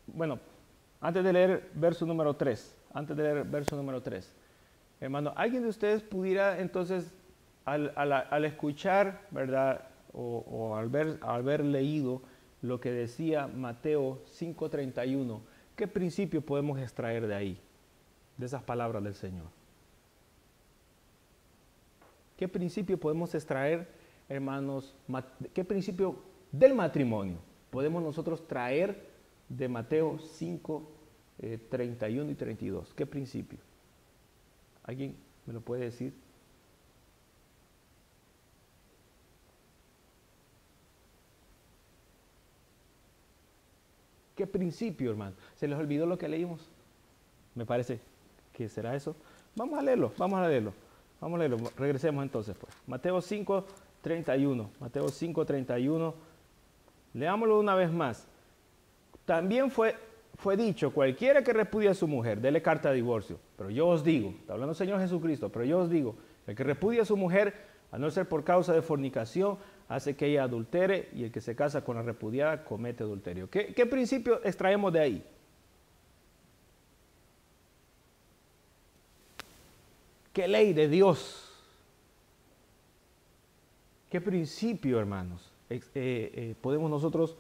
bueno, antes de leer verso número 3, hermano, ¿alguien de ustedes pudiera entonces, al escuchar, ¿verdad?, o al haber leído lo que decía Mateo 5:31, ¿qué principio podemos extraer de ahí, de esas palabras del Señor? ¿Qué principio podemos extraer, hermanos? ¿Qué principio del matrimonio podemos nosotros traer de Mateo 5:31 y 32? ¿Qué principio? ¿Alguien me lo puede decir? ¿Qué principio, hermano? ¿Se les olvidó lo que leímos? Me parece que será eso. Vamos a leerlo. Regresemos entonces, pues. Mateo 5:31. Leámoslo una vez más. También fue dicho, cualquiera que repudie a su mujer, dele carta de divorcio. Pero yo os digo, está hablando el Señor Jesucristo, pero yo os digo, el que repudie a su mujer, a no ser por causa de fornicación, hace que ella adultere, y el que se casa con la repudiada comete adulterio. ¿Qué principio extraemos de ahí? ¿Qué ley de Dios? ¿Qué principio, hermanos, podemos nosotros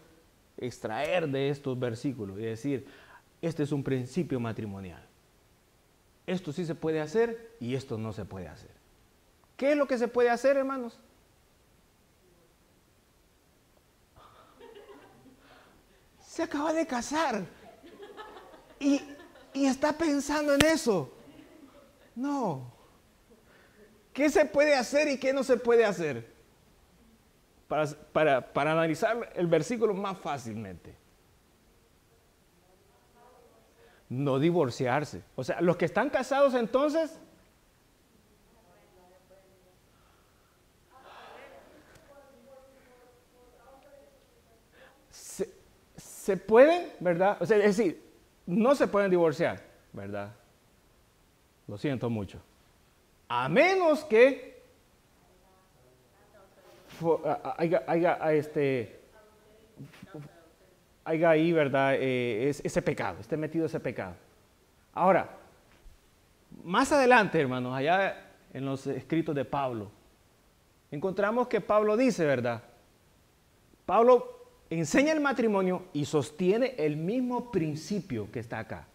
extraer de estos versículos y decir, este es un principio matrimonial? Esto sí se puede hacer y esto no se puede hacer. ¿Qué es lo que se puede hacer, hermanos? Se acaba de casar y está pensando en eso. No. ¿Qué se puede hacer y qué no se puede hacer? Para analizar el versículo más fácilmente. No divorciarse. O sea, los que están casados entonces, se pueden, ¿verdad? O sea, es decir, no se pueden divorciar, ¿verdad? Lo siento mucho. a menos que haya ahí, ¿verdad? Ese pecado, esté metido ese pecado. Ahora, más adelante, hermanos, allá en los escritos de Pablo, encontramos que Pablo dice, ¿verdad? Pablo enseña el matrimonio y sostiene el mismo principio que está acá.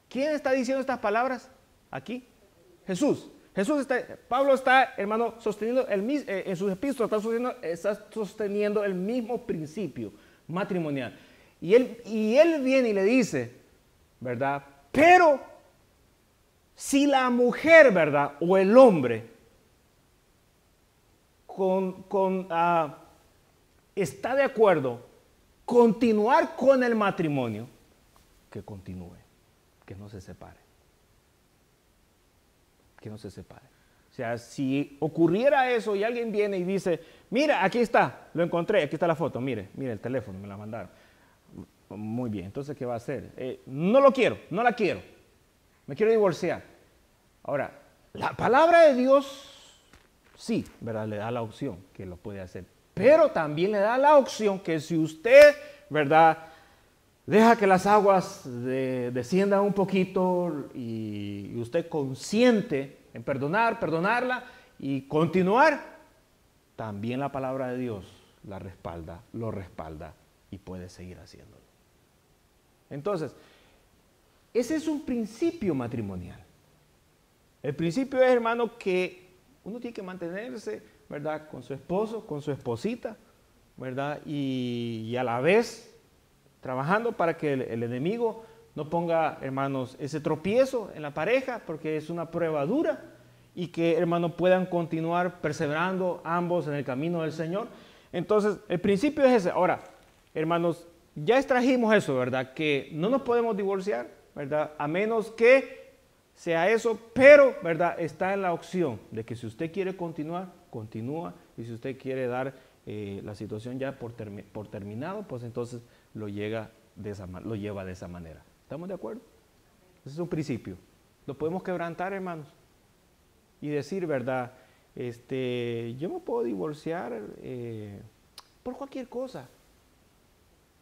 ¿Quién está diciendo estas palabras aquí? Jesús. Pablo está, hermano, sosteniendo en sus epístolas, está sosteniendo el mismo principio matrimonial. Y él viene y le dice, ¿verdad? Pero si la mujer, ¿verdad? O el hombre está de acuerdo continuar con el matrimonio, que continúe, que no se separe. Que no se separe. O sea, si ocurriera eso y alguien viene y dice, mira, aquí está, lo encontré, aquí está la foto, mire el teléfono, me la mandaron. Muy bien, entonces, ¿qué va a hacer? No lo quiero, no la quiero, me quiero divorciar. Ahora, la palabra de Dios, sí, ¿verdad? Le da la opción que lo puede hacer, pero también le da la opción que si usted, ¿verdad?, deja que las aguas desciendan un poquito y usted consiente en perdonarla y continuar, también la palabra de Dios lo respalda y puede seguir haciéndolo. Entonces, ese es un principio matrimonial. El principio es, hermano, que uno tiene que mantenerse, ¿verdad?, con su esposo, con su esposita, ¿verdad?, y a la vez trabajando para que el enemigo no ponga, hermanos, ese tropiezo en la pareja, porque es una prueba dura, y que, hermanos, puedan continuar perseverando ambos en el camino del Señor. Entonces, el principio es ese. Ahora, hermanos, ya extrajimos eso, ¿verdad? Que no nos podemos divorciar, ¿verdad? A menos que sea eso, pero, ¿verdad? Está en la opción de que si usted quiere continuar, continúa, y si usted quiere dar la situación ya por terminado, pues entonces lo lleva de esa manera. ¿Estamos de acuerdo? Ese es un principio. Lo podemos quebrantar, hermanos, y decir, ¿verdad? Yo me puedo divorciar por cualquier cosa.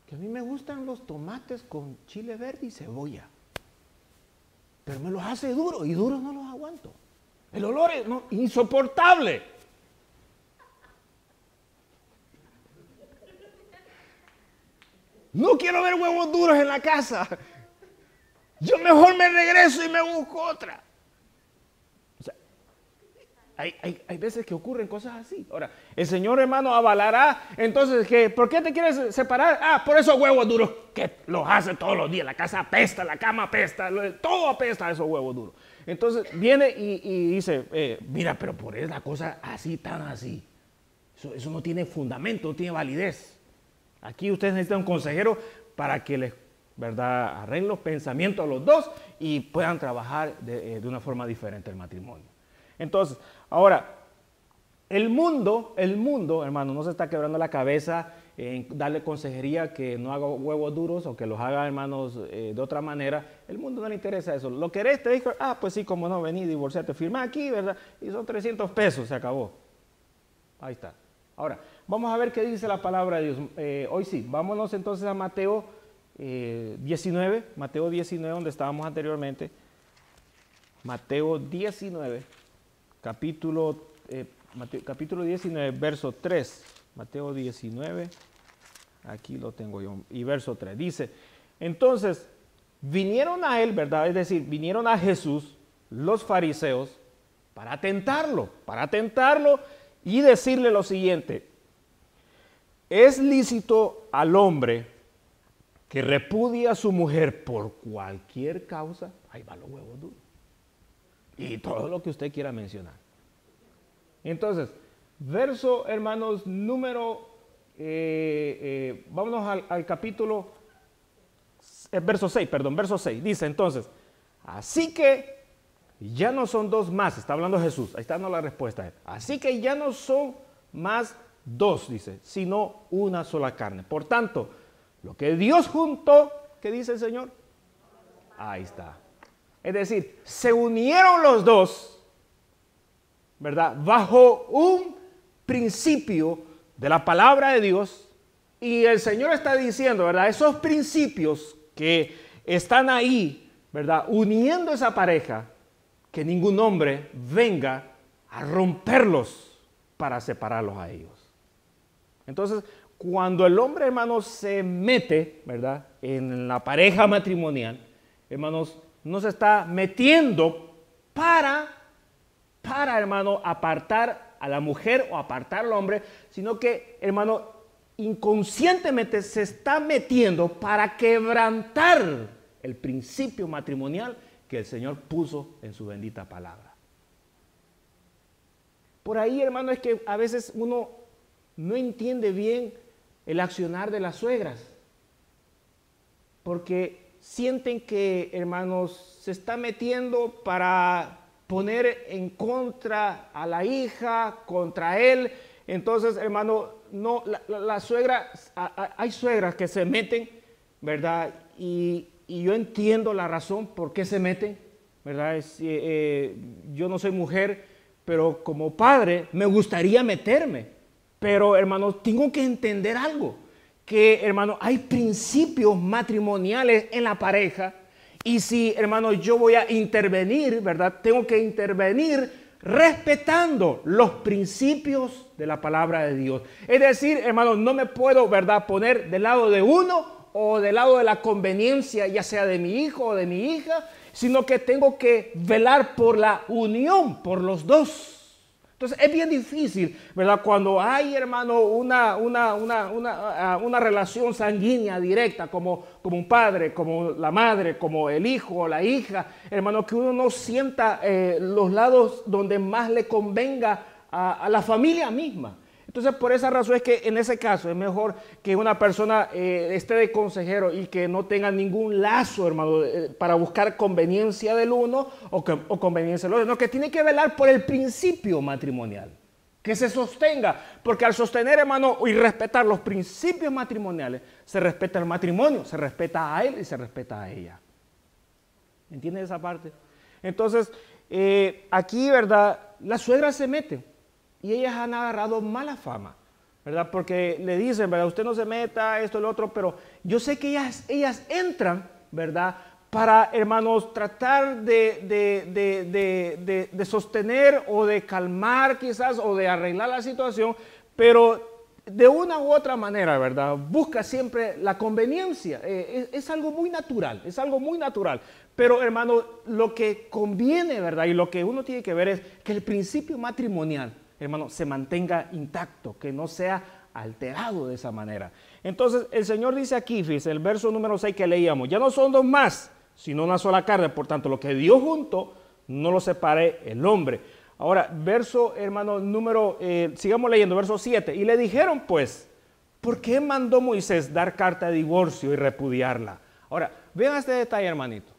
Que a mí me gustan los tomates con chile verde y cebolla. Pero me los hace duros y duros no los aguanto. El olor es insoportable. No quiero ver huevos duros en la casa. Yo mejor me regreso y me busco otra. O sea, hay veces que ocurren cosas así. Ahora, el Señor, hermano, avalará. Entonces, ¿por qué te quieres separar? Por esos huevos duros que los hace todos los días. La casa apesta, la cama apesta, todo apesta a esos huevos duros. Entonces, viene y dice, mira, pero por eso la cosa así, tan así. Eso no tiene fundamento, no tiene validez. Aquí ustedes necesitan un consejero para que les, ¿verdad?, arreglen los pensamientos a los dos y puedan trabajar de una forma diferente el matrimonio. Entonces, ahora, el mundo, hermano, no se está quebrando la cabeza en darle consejería que no haga huevos duros o que los haga, hermanos, de otra manera. El mundo no le interesa eso. ¿Lo querés? Te dijo, pues sí, como no, vení, divorciarte, firma aquí, ¿verdad? Y son 300 pesos, se acabó. Ahí está. Ahora, vamos a ver qué dice la palabra de Dios. Hoy sí, vámonos entonces a Mateo 19, donde estábamos anteriormente. Mateo 19, capítulo 19, verso 3. Mateo 19, aquí lo tengo yo, y verso 3. Dice, entonces, vinieron a él, ¿verdad? Es decir, vinieron a Jesús los fariseos para tentarlo y decirle lo siguiente: ¿es lícito al hombre que repudie a su mujer por cualquier causa? Ahí va los huevos duros. Y todo lo que usted quiera mencionar. Entonces, verso, hermanos, número, vámonos al capítulo, verso 6, dice entonces, así que ya no son dos más, está hablando Jesús, ahí está dando la respuesta. Así que ya no son más dos, dice, sino una sola carne. Por tanto, lo que Dios juntó, ¿qué dice el Señor? Ahí está. Es decir, se unieron los dos ¿verdad? Bajo un principio de la palabra de Dios. Y el Señor está diciendo, ¿verdad? Esos principios que están ahí, ¿verdad? Uniendo esa pareja, que ningún hombre venga a romperlos para separarlos a ellos. Entonces, cuando el hombre, hermanos, se mete, ¿verdad?, en la pareja matrimonial, hermanos, no se está metiendo para, hermano, apartar a la mujer o apartar al hombre, sino que, hermano, inconscientemente se está metiendo para quebrantar el principio matrimonial que el Señor puso en su bendita palabra. Por ahí, hermano, es que a veces uno no entiende bien el accionar de las suegras, porque sienten que, hermanos, se está metiendo para poner en contra a la hija, contra él. Entonces, hermano, no, la suegra, hay suegras que se meten, ¿verdad? Y yo entiendo la razón por qué se meten, ¿verdad? Yo no soy mujer, pero como padre me gustaría meterme. Pero, hermanos, tengo que entender algo, que, hermano, hay principios matrimoniales en la pareja, y si, hermano, yo voy a intervenir, ¿verdad? Tengo que intervenir respetando los principios de la palabra de Dios. Es decir, hermano, no me puedo, ¿verdad?, poner del lado de uno o del lado de la conveniencia, ya sea de mi hijo o de mi hija, sino que tengo que velar por la unión, por los dos. Entonces es bien difícil, ¿verdad? Cuando hay, hermano, una relación sanguínea directa, como un padre, como la madre, como el hijo o la hija, hermano, que uno no sienta los lados donde más le convenga a la familia misma. Entonces, por esa razón es que en ese caso es mejor que una persona esté de consejero y que no tenga ningún lazo, hermano, para buscar conveniencia del uno o conveniencia del otro. No, que tiene que velar por el principio matrimonial, que se sostenga, porque al sostener, hermano, y respetar los principios matrimoniales, se respeta el matrimonio, se respeta a él y se respeta a ella. ¿Entiendes esa parte? Entonces, aquí, ¿verdad?, las suegras se meten. Y ellas han agarrado mala fama, ¿verdad? Porque le dicen, ¿verdad? Usted no se meta, esto, el otro, pero yo sé que ellas entran, ¿verdad?, para, hermanos, tratar de sostener o de calmar quizás o de arreglar la situación, pero de una u otra manera, ¿verdad? Busca siempre la conveniencia. Es algo muy natural, es algo muy natural. Pero, hermano, lo que conviene, ¿verdad?, y lo que uno tiene que ver es que el principio matrimonial, hermano, se mantenga intacto, que no sea alterado de esa manera. Entonces, el Señor dice aquí, fíjese, el verso número 6 que leíamos, ya no son dos más, sino una sola carne, por tanto, lo que Dios juntó, no lo separe el hombre. Ahora, verso, hermano, sigamos leyendo, verso 7, y le dijeron, pues, ¿por qué mandó Moisés dar carta de divorcio y repudiarla? Ahora, vean este detalle, hermanito.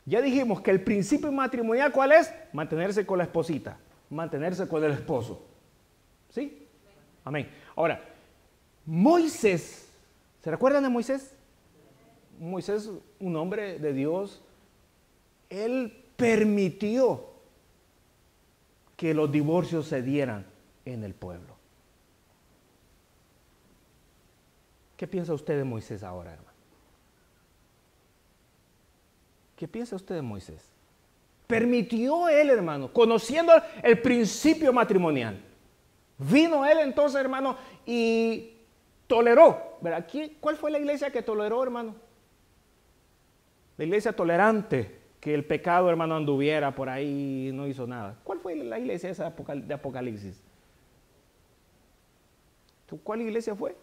Ya dijimos que el principio matrimonial, ¿cuál es? Mantenerse con la esposita. Mantenerse con el esposo. ¿Sí? Amén. Ahora, Moisés, ¿se recuerdan de Moisés? Moisés, un hombre de Dios, él permitió que los divorcios se dieran en el pueblo. ¿Qué piensa usted de Moisés ahora, hermano? ¿Qué piensa usted de Moisés? Permitió él, hermano, conociendo el principio matrimonial. Vino él entonces, hermano, y toleró. ¿Verdad? ¿Cuál fue la iglesia que toleró, hermano? La iglesia tolerante, que el pecado, hermano, anduviera por ahí y no hizo nada. ¿Cuál fue la iglesia esa de Apocalipsis? ¿Cuál iglesia fue?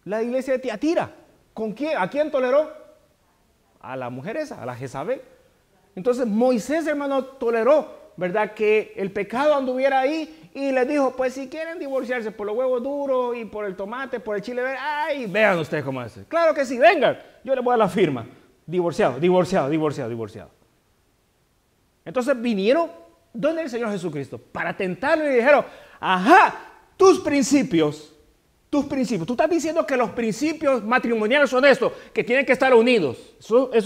La iglesia de Tiatira. ¿Con quién? ¿A quién toleró? A la mujer esa, a la Jezabel. Entonces Moisés, hermano, toleró, ¿verdad?, que el pecado anduviera ahí y les dijo, pues si quieren divorciarse por los huevos duros y por el tomate, por el chile verde, ay, vean ustedes cómo es. Claro que sí, vengan, yo les voy a dar la firma. Divorciado, divorciado, divorciado, divorciado. Entonces vinieron donde el Señor Jesucristo para tentarlo y dijeron, ajá, tus principios. Tú estás diciendo que los principios matrimoniales son estos, que tienen que estar unidos. Eso es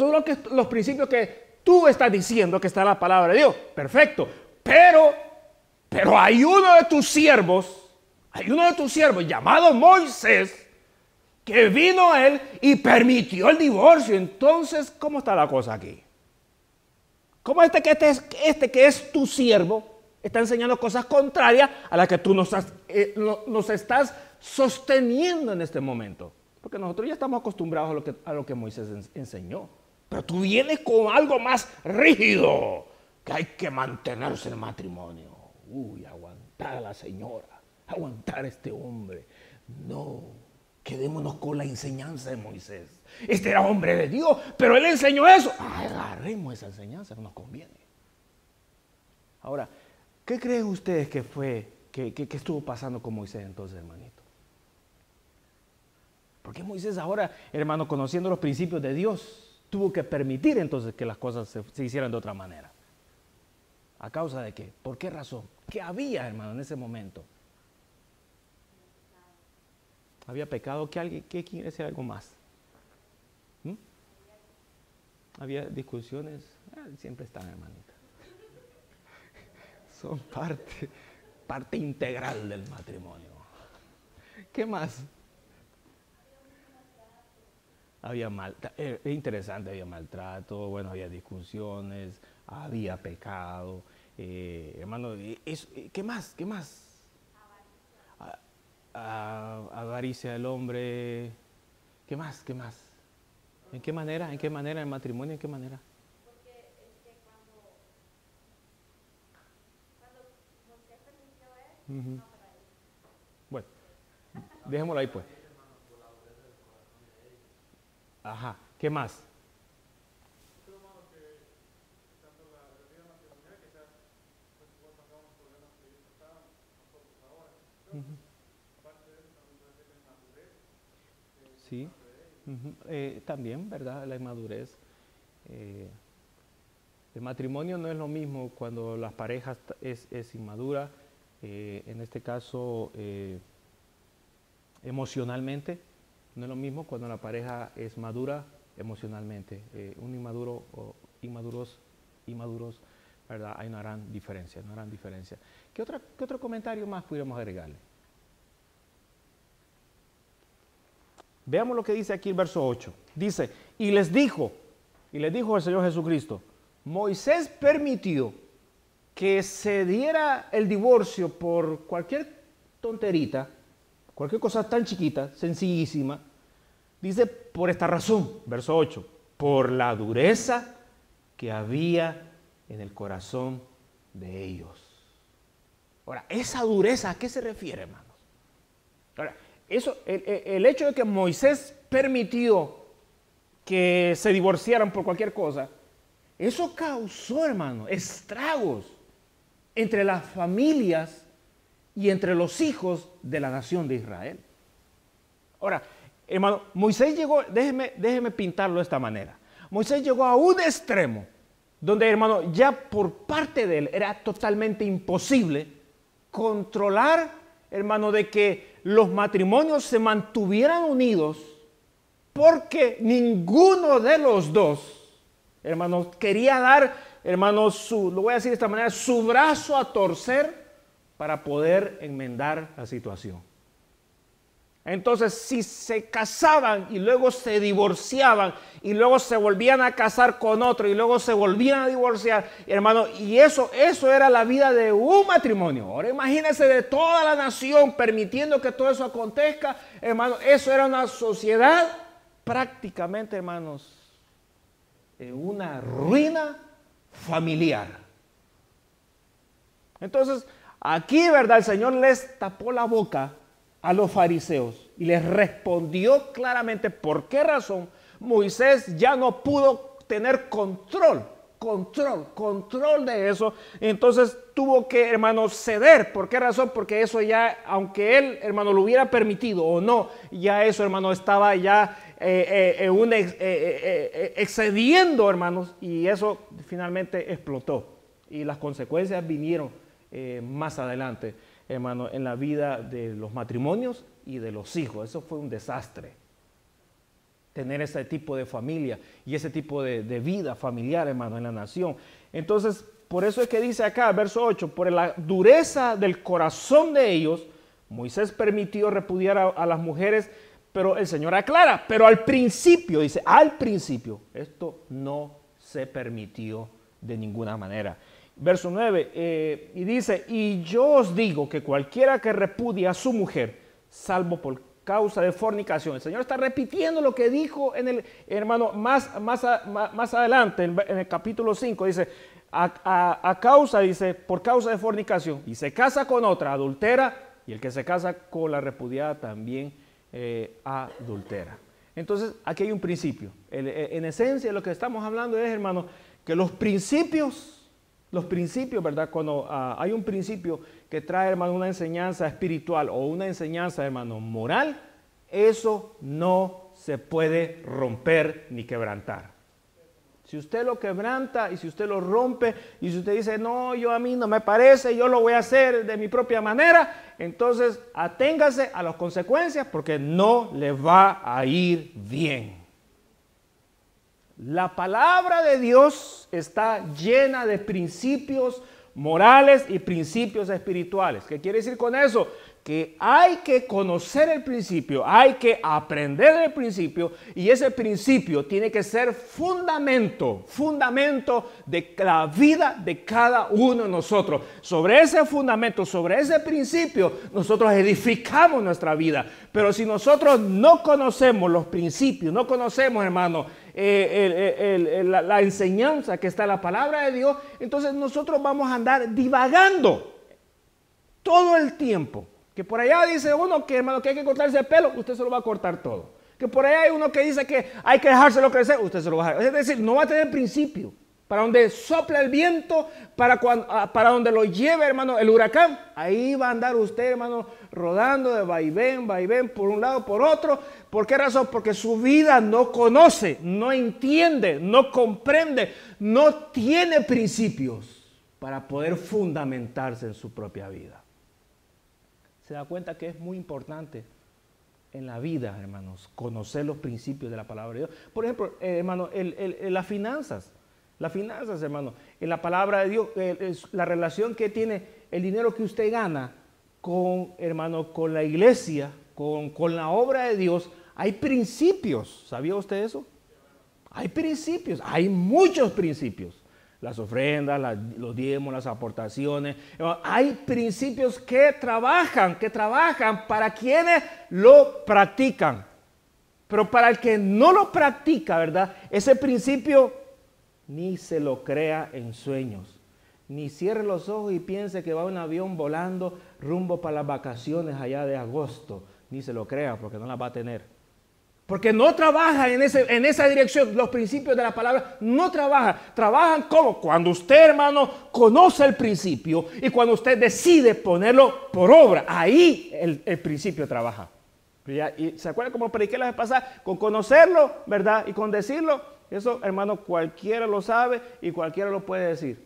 los principios que tú estás diciendo que está en la palabra de Dios. Perfecto. Pero hay uno de tus siervos llamado Moisés, que vino a él y permitió el divorcio. Entonces, ¿cómo está la cosa aquí? ¿Cómo este que es tu siervo está enseñando cosas contrarias a las que tú nos estás sosteniendo en este momento? Porque nosotros ya estamos acostumbrados a lo que Moisés enseñó. Pero tú vienes con algo más rígido, que hay que mantenerse en el matrimonio. Aguantar a la señora, aguantar a este hombre. No, quedémonos con la enseñanza de Moisés. Este era hombre de Dios, pero él enseñó eso. Agarremos esa enseñanza, no nos conviene. Ahora, ¿qué creen ustedes que estuvo pasando con Moisés entonces, hermanito? Porque Moisés ahora, hermano, conociendo los principios de Dios, tuvo que permitir entonces que las cosas se hicieran de otra manera. ¿A causa de qué? ¿Por qué razón? ¿Qué había, hermano, en ese momento? Había pecado. ¿Qué quiere decir algo más? Había discusiones. Siempre están, hermanita. Son parte integral del matrimonio. ¿Qué más? Había es interesante, había maltrato, bueno, había discusiones, había pecado, hermano, ¿qué más? ¿Qué más? Avaricia del hombre, ¿qué más? ¿Qué más? ¿En qué manera? ¿En qué manera el matrimonio? ¿En qué manera? Porque cuando Moisés permitió eso, no para él. Bueno, dejémoslo ahí pues. Ajá, ¿qué más? Sí, también, ¿verdad? La inmadurez. El matrimonio no es lo mismo cuando las parejas es inmadura, en este caso emocionalmente, no es lo mismo cuando la pareja es madura emocionalmente. Un inmaduro o inmaduros, ¿verdad? Hay una gran diferencia, ¿Qué otro comentario más pudiéramos agregarle? Veamos lo que dice aquí el verso 8. Dice, y les dijo el Señor Jesucristo, Moisés permitió que se diera el divorcio por cualquier tonterita, cualquier cosa tan chiquita, sencillísima. Dice, por esta razón, verso 8, por la dureza que había en el corazón de ellos. Ahora, esa dureza, ¿a qué se refiere, hermanos? Ahora, el hecho de que Moisés permitió que se divorciaran por cualquier cosa, eso causó, hermano, estragos entre las familias y entre los hijos de la nación de Israel. Ahora, hermano, Moisés llegó, déjeme pintarlo de esta manera. Moisés llegó a un extremo donde, hermano, ya por parte de él era totalmente imposible controlar, hermano, de que los matrimonios se mantuvieran unidos, porque ninguno de los dos, hermano, quería dar, hermano, lo voy a decir de esta manera, su brazo a torcer para poder enmendar la situación. Entonces, si se casaban y luego se divorciaban y luego se volvían a casar con otro y luego se volvían a divorciar, hermano, y eso era la vida de un matrimonio. Ahora imagínense de toda la nación permitiendo que todo eso acontezca, hermano, eso era una sociedad prácticamente, hermanos, una ruina familiar. Entonces, aquí, ¿verdad? El Señor les tapó la boca a los fariseos y les respondió claramente por qué razón Moisés ya no pudo tener control de eso. Entonces tuvo que, hermano, ceder. ¿Por qué razón? Porque eso ya, aunque él, hermano, lo hubiera permitido o no, ya eso, hermano, estaba ya excediendo, hermanos, y eso finalmente explotó. Y las consecuencias vinieron más adelante, hermano, en la vida de los matrimonios y de los hijos. Eso fue un desastre. Tener ese tipo de familia y ese tipo de vida familiar, hermano, en la nación. Entonces, por eso es que dice acá, verso 8, por la dureza del corazón de ellos, Moisés permitió repudiar a las mujeres, pero el Señor aclara, pero al principio, dice, al principio, esto no se permitió de ninguna manera. Verso 9, y dice, y yo os digo que cualquiera que repudie a su mujer, salvo por causa de fornicación. El Señor está repitiendo lo que dijo en el, hermano, más adelante, en el capítulo 5, dice, a causa, dice, por causa de fornicación, y se casa con otra, adultera, y el que se casa con la repudiada también adultera. Entonces, aquí hay un principio. En esencia, lo que estamos hablando es, hermano, que los principios, ¿verdad? Cuando hay un principio que trae, hermano, una enseñanza espiritual o una enseñanza, hermano, moral, eso no se puede romper ni quebrantar. Si usted lo quebranta y si usted lo rompe y si usted dice, no, a mí no me parece, yo lo voy a hacer de mi propia manera, entonces aténgase a las consecuencias porque no le va a ir bien. La palabra de Dios está llena de principios morales y principios espirituales. ¿Qué quiere decir con eso? Que hay que conocer el principio, hay que aprender el principio y ese principio tiene que ser fundamento de la vida de cada uno de nosotros. Sobre ese fundamento, sobre ese principio, nosotros edificamos nuestra vida. Pero si nosotros no conocemos los principios, no conocemos, hermano, la enseñanza que está en la palabra de Dios, entonces nosotros vamos a andar divagando todo el tiempo. Que por allá dice uno que, hermano, que hay que cortarse el pelo, usted se lo va a cortar todo. Que por allá hay uno que dice que hay que dejárselo crecer, usted se lo va a dejar. Es decir, no va a tener principio. Para donde sopla el viento, para donde lo lleve, hermano, el huracán, ahí va a andar usted, hermano, rodando de vaivén, por un lado, por otro. ¿Por qué razón? Porque su vida no conoce, no entiende, no comprende, no tiene principios para poder fundamentarse en su propia vida. Se da cuenta que es muy importante en la vida, hermanos, conocer los principios de la palabra de Dios. Por ejemplo, hermano, las finanzas. Las finanzas, hermano, en la palabra de Dios, la relación que tiene el dinero que usted gana con, hermano, con la iglesia, con la obra de Dios, hay principios. ¿Sabía usted eso? Hay principios, hay muchos principios. Las ofrendas, los diezmos, las aportaciones. Hay principios que trabajan para quienes lo practican. Pero para el que no lo practica, ¿verdad? Ese principio ni se lo crea en sueños. Ni cierre los ojos y piense que va un avión volando rumbo para las vacaciones allá de agosto. Ni se lo crea porque no las va a tener. Porque no trabaja en esa dirección. Los principios de la palabra no trabajan. Trabajan como cuando usted, hermano, conoce el principio y cuando usted decide ponerlo por obra. Ahí el principio trabaja. ¿Y se acuerdan cómo prediqué la vez pasada? Con conocerlo, ¿verdad? Y con decirlo. Eso, hermano, cualquiera lo sabe y cualquiera lo puede decir.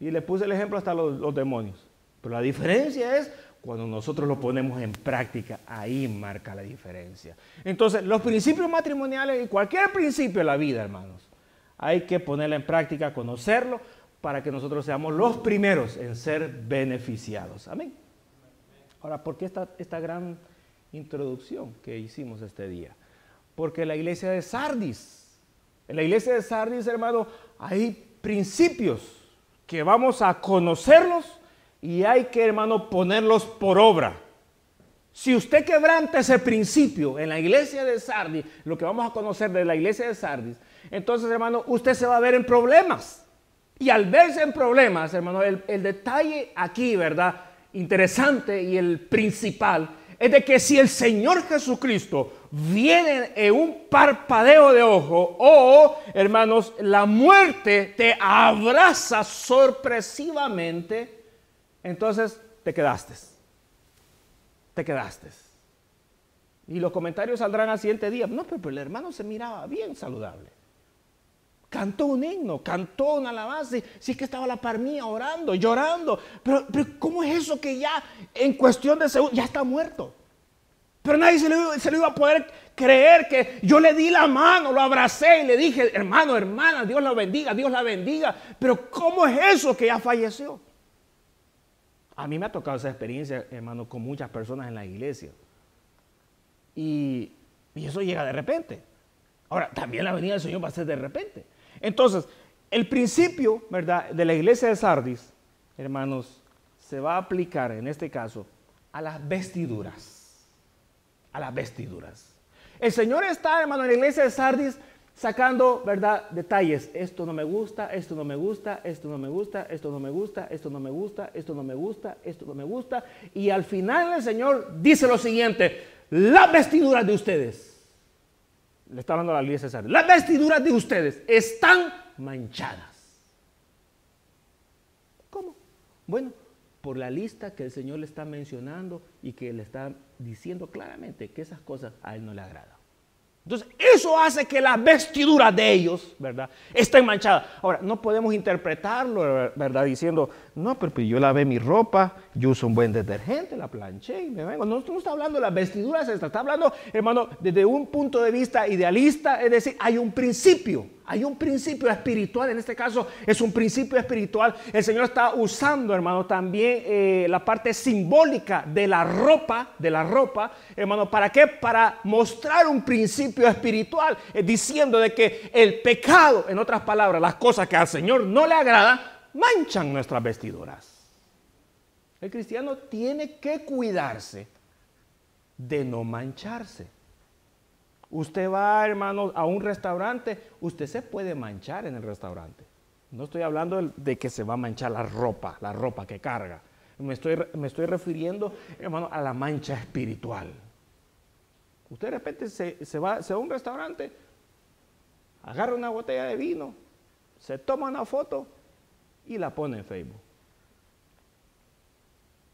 Y le puse el ejemplo hasta los demonios. Pero la diferencia es cuando nosotros lo ponemos en práctica, ahí marca la diferencia. Entonces, los principios matrimoniales y cualquier principio de la vida, hermanos, hay que ponerlo en práctica, conocerlo, para que nosotros seamos los primeros en ser beneficiados. Amén. Ahora, ¿por qué esta gran introducción que hicimos este día? Porque la iglesia de Sardis, en la iglesia de Sardis, hermano, hay principios que vamos a conocerlos y hay que, hermano, ponerlos por obra. Si usted quebranta ese principio en la iglesia de Sardis, lo que vamos a conocer de la iglesia de Sardis, entonces, hermano, usted se va a ver en problemas. Y al verse en problemas, hermano, el detalle aquí, ¿verdad?, interesante y el principal, es de que si el Señor Jesucristo viene en un parpadeo de ojo o, hermanos, la muerte te abraza sorpresivamente, entonces te quedaste. Te quedaste. Y los comentarios saldrán al siguiente día. No, pero el hermano se miraba bien saludable. Cantó un himno, cantó una alabanza. Si es que estaba a la par mía orando, llorando. Pero ¿cómo es eso que ya en cuestión de segundos ya está muerto? Pero nadie se lo iba a poder creer que yo le di la mano, lo abracé y le dije, hermano, hermana, Dios la bendiga, Dios la bendiga. Pero ¿cómo es eso que ya falleció? A mí me ha tocado esa experiencia, hermano, con muchas personas en la iglesia. Y eso llega de repente. Ahora, también la venida del Señor va a ser de repente. Entonces, el principio, ¿verdad?, de la iglesia de Sardis, hermanos, se va a aplicar en este caso a las vestiduras. A las vestiduras. El Señor está, hermano, en la iglesia de Sardis sacando, ¿verdad?, detalles. Esto no me gusta, esto no me gusta, esto no me gusta, esto no me gusta, esto no me gusta, esto no me gusta, esto no me gusta. Y al final el Señor dice lo siguiente: las vestiduras de ustedes, le está hablando a la iglesia de Sardis, las vestiduras de ustedes están manchadas. ¿Cómo? Bueno, por la lista que el Señor le está mencionando y que le está diciendo claramente que esas cosas a Él no le agradan. Entonces, eso hace que las vestiduras de ellos, ¿verdad?, estén manchadas. Ahora, no podemos interpretarlo, ¿verdad?, diciendo, no, pero yo lavé mi ropa, yo uso un buen detergente, la planché y me vengo. No está hablando de las vestiduras, está hablando, hermano, desde un punto de vista idealista, es decir, hay un principio espiritual. En este caso es un principio espiritual. El Señor está usando, hermano, también la parte simbólica de la ropa, hermano, ¿para qué? Para mostrar un principio espiritual, diciendo de que el pecado, en otras palabras, las cosas que al Señor no le agradan, manchan nuestras vestiduras. El cristiano tiene que cuidarse de no mancharse. Usted va, hermano, a un restaurante, usted se puede manchar en el restaurante. No estoy hablando de que se va a manchar la ropa que carga. Me estoy refiriendo, hermano, a la mancha espiritual. Usted de repente se va a un restaurante, agarra una botella de vino, se toma una foto y la pone en Facebook.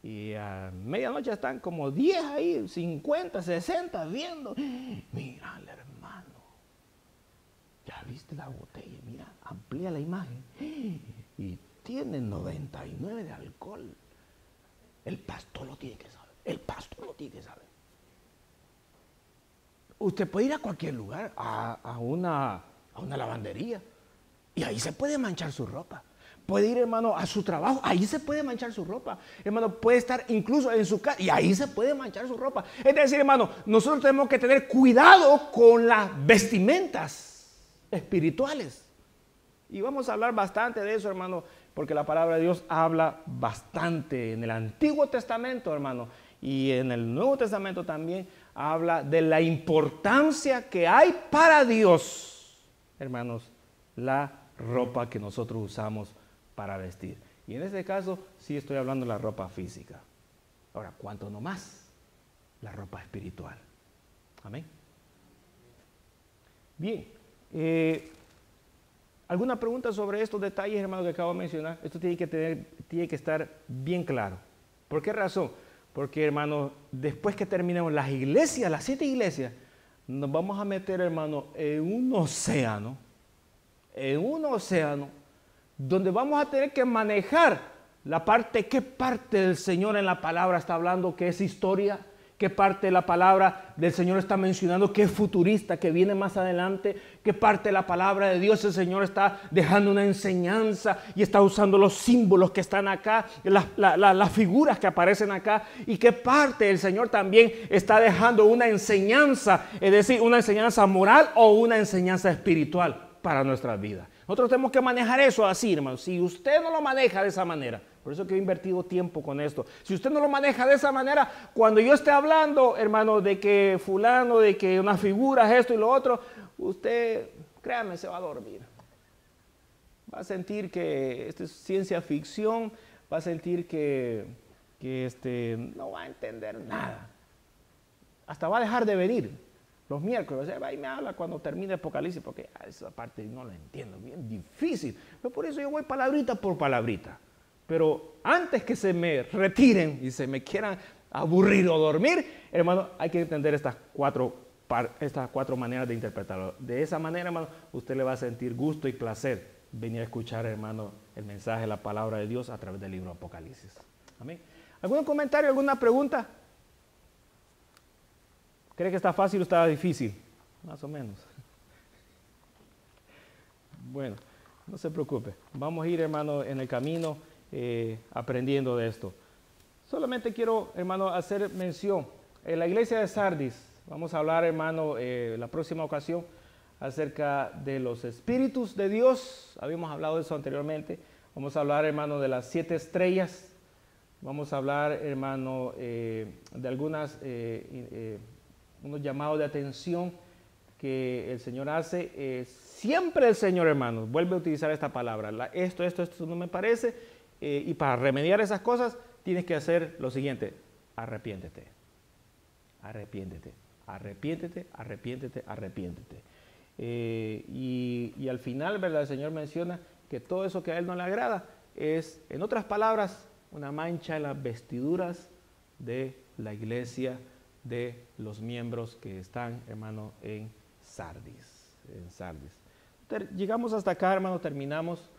Y a medianoche están como 10 ahí, 50, 60 viendo. Mira, hermano, ya viste la botella, mira, amplía la imagen. Y tiene 99 de alcohol. El pastor lo tiene que saber. Usted puede ir a cualquier lugar, a una lavandería, y ahí se puede manchar su ropa. Puede ir, hermano, a su trabajo, ahí se puede manchar su ropa. Hermano, puede estar incluso en su casa y ahí se puede manchar su ropa. Es decir, hermano, nosotros tenemos que tener cuidado con las vestimentas espirituales. Y vamos a hablar bastante de eso, hermano, porque la palabra de Dios habla bastante en el Antiguo Testamento, hermano, y en el Nuevo Testamento también habla de la importancia que hay para Dios, hermanos, la ropa que nosotros usamos para vestir. Y en este caso sí estoy hablando de la ropa física. Ahora, ¿cuánto no más? La ropa espiritual. Amén. Bien. ¿Alguna pregunta sobre estos detalles, hermano, que acabo de mencionar? Esto tiene que estar bien claro. ¿Por qué razón? Porque, hermano, después que terminemos las iglesias, las 7 iglesias, nos vamos a meter, hermano, en un océano donde vamos a tener que manejar qué parte del Señor en la palabra está hablando que es historia, qué parte de la palabra del Señor está mencionando que es futurista, que viene más adelante, qué parte de la palabra de Dios el Señor está dejando una enseñanza y está usando los símbolos que están acá, las figuras que aparecen acá, y qué parte el Señor también está dejando una enseñanza, es decir, una enseñanza moral o una enseñanza espiritual para nuestras vidas. Nosotros tenemos que manejar eso así, hermano. Si usted no lo maneja de esa manera, por eso que he invertido tiempo con esto. Si usted no lo maneja de esa manera, cuando yo esté hablando, hermano, de que fulano, de que una figura es esto y lo otro, usted, créame, se va a dormir. Va a sentir que esto es ciencia ficción, va a sentir que no va a entender nada. Hasta va a dejar de venir. Los miércoles, va y me habla cuando termine el Apocalipsis, porque esa parte no la entiendo, bien difícil. Pero por eso yo voy palabrita por palabrita. Pero antes que se me retiren y se me quieran aburrir o dormir, hermano, hay que entender estas cuatro maneras de interpretarlo. De esa manera, hermano, usted le va a sentir gusto y placer venir a escuchar, hermano, el mensaje, la palabra de Dios a través del libro Apocalipsis. Amén. ¿Algún comentario, alguna pregunta? ¿Cree que está fácil o está difícil? Más o menos. Bueno, no se preocupe. Vamos a ir, hermano, en el camino aprendiendo de esto. Solamente quiero, hermano, hacer mención. En la iglesia de Sardis, vamos a hablar, hermano, la próxima ocasión, acerca de los espíritus de Dios. Habíamos hablado de eso anteriormente. Vamos a hablar, hermano, de las 7 estrellas. Vamos a hablar, hermano, de unos llamados de atención que el Señor hace. Siempre el Señor, hermano, vuelve a utilizar esta palabra. Esto no me parece. Y para remediar esas cosas, tienes que hacer lo siguiente. Arrepiéntete. Arrepiéntete. Arrepiéntete, arrepiéntete, arrepiéntete. Y al final, ¿verdad? El Señor menciona que todo eso que a Él no le agrada es, en otras palabras, una mancha en las vestiduras de la iglesia, de los miembros que están, hermano, en Sardis. Llegamos hasta acá, hermano, terminamos.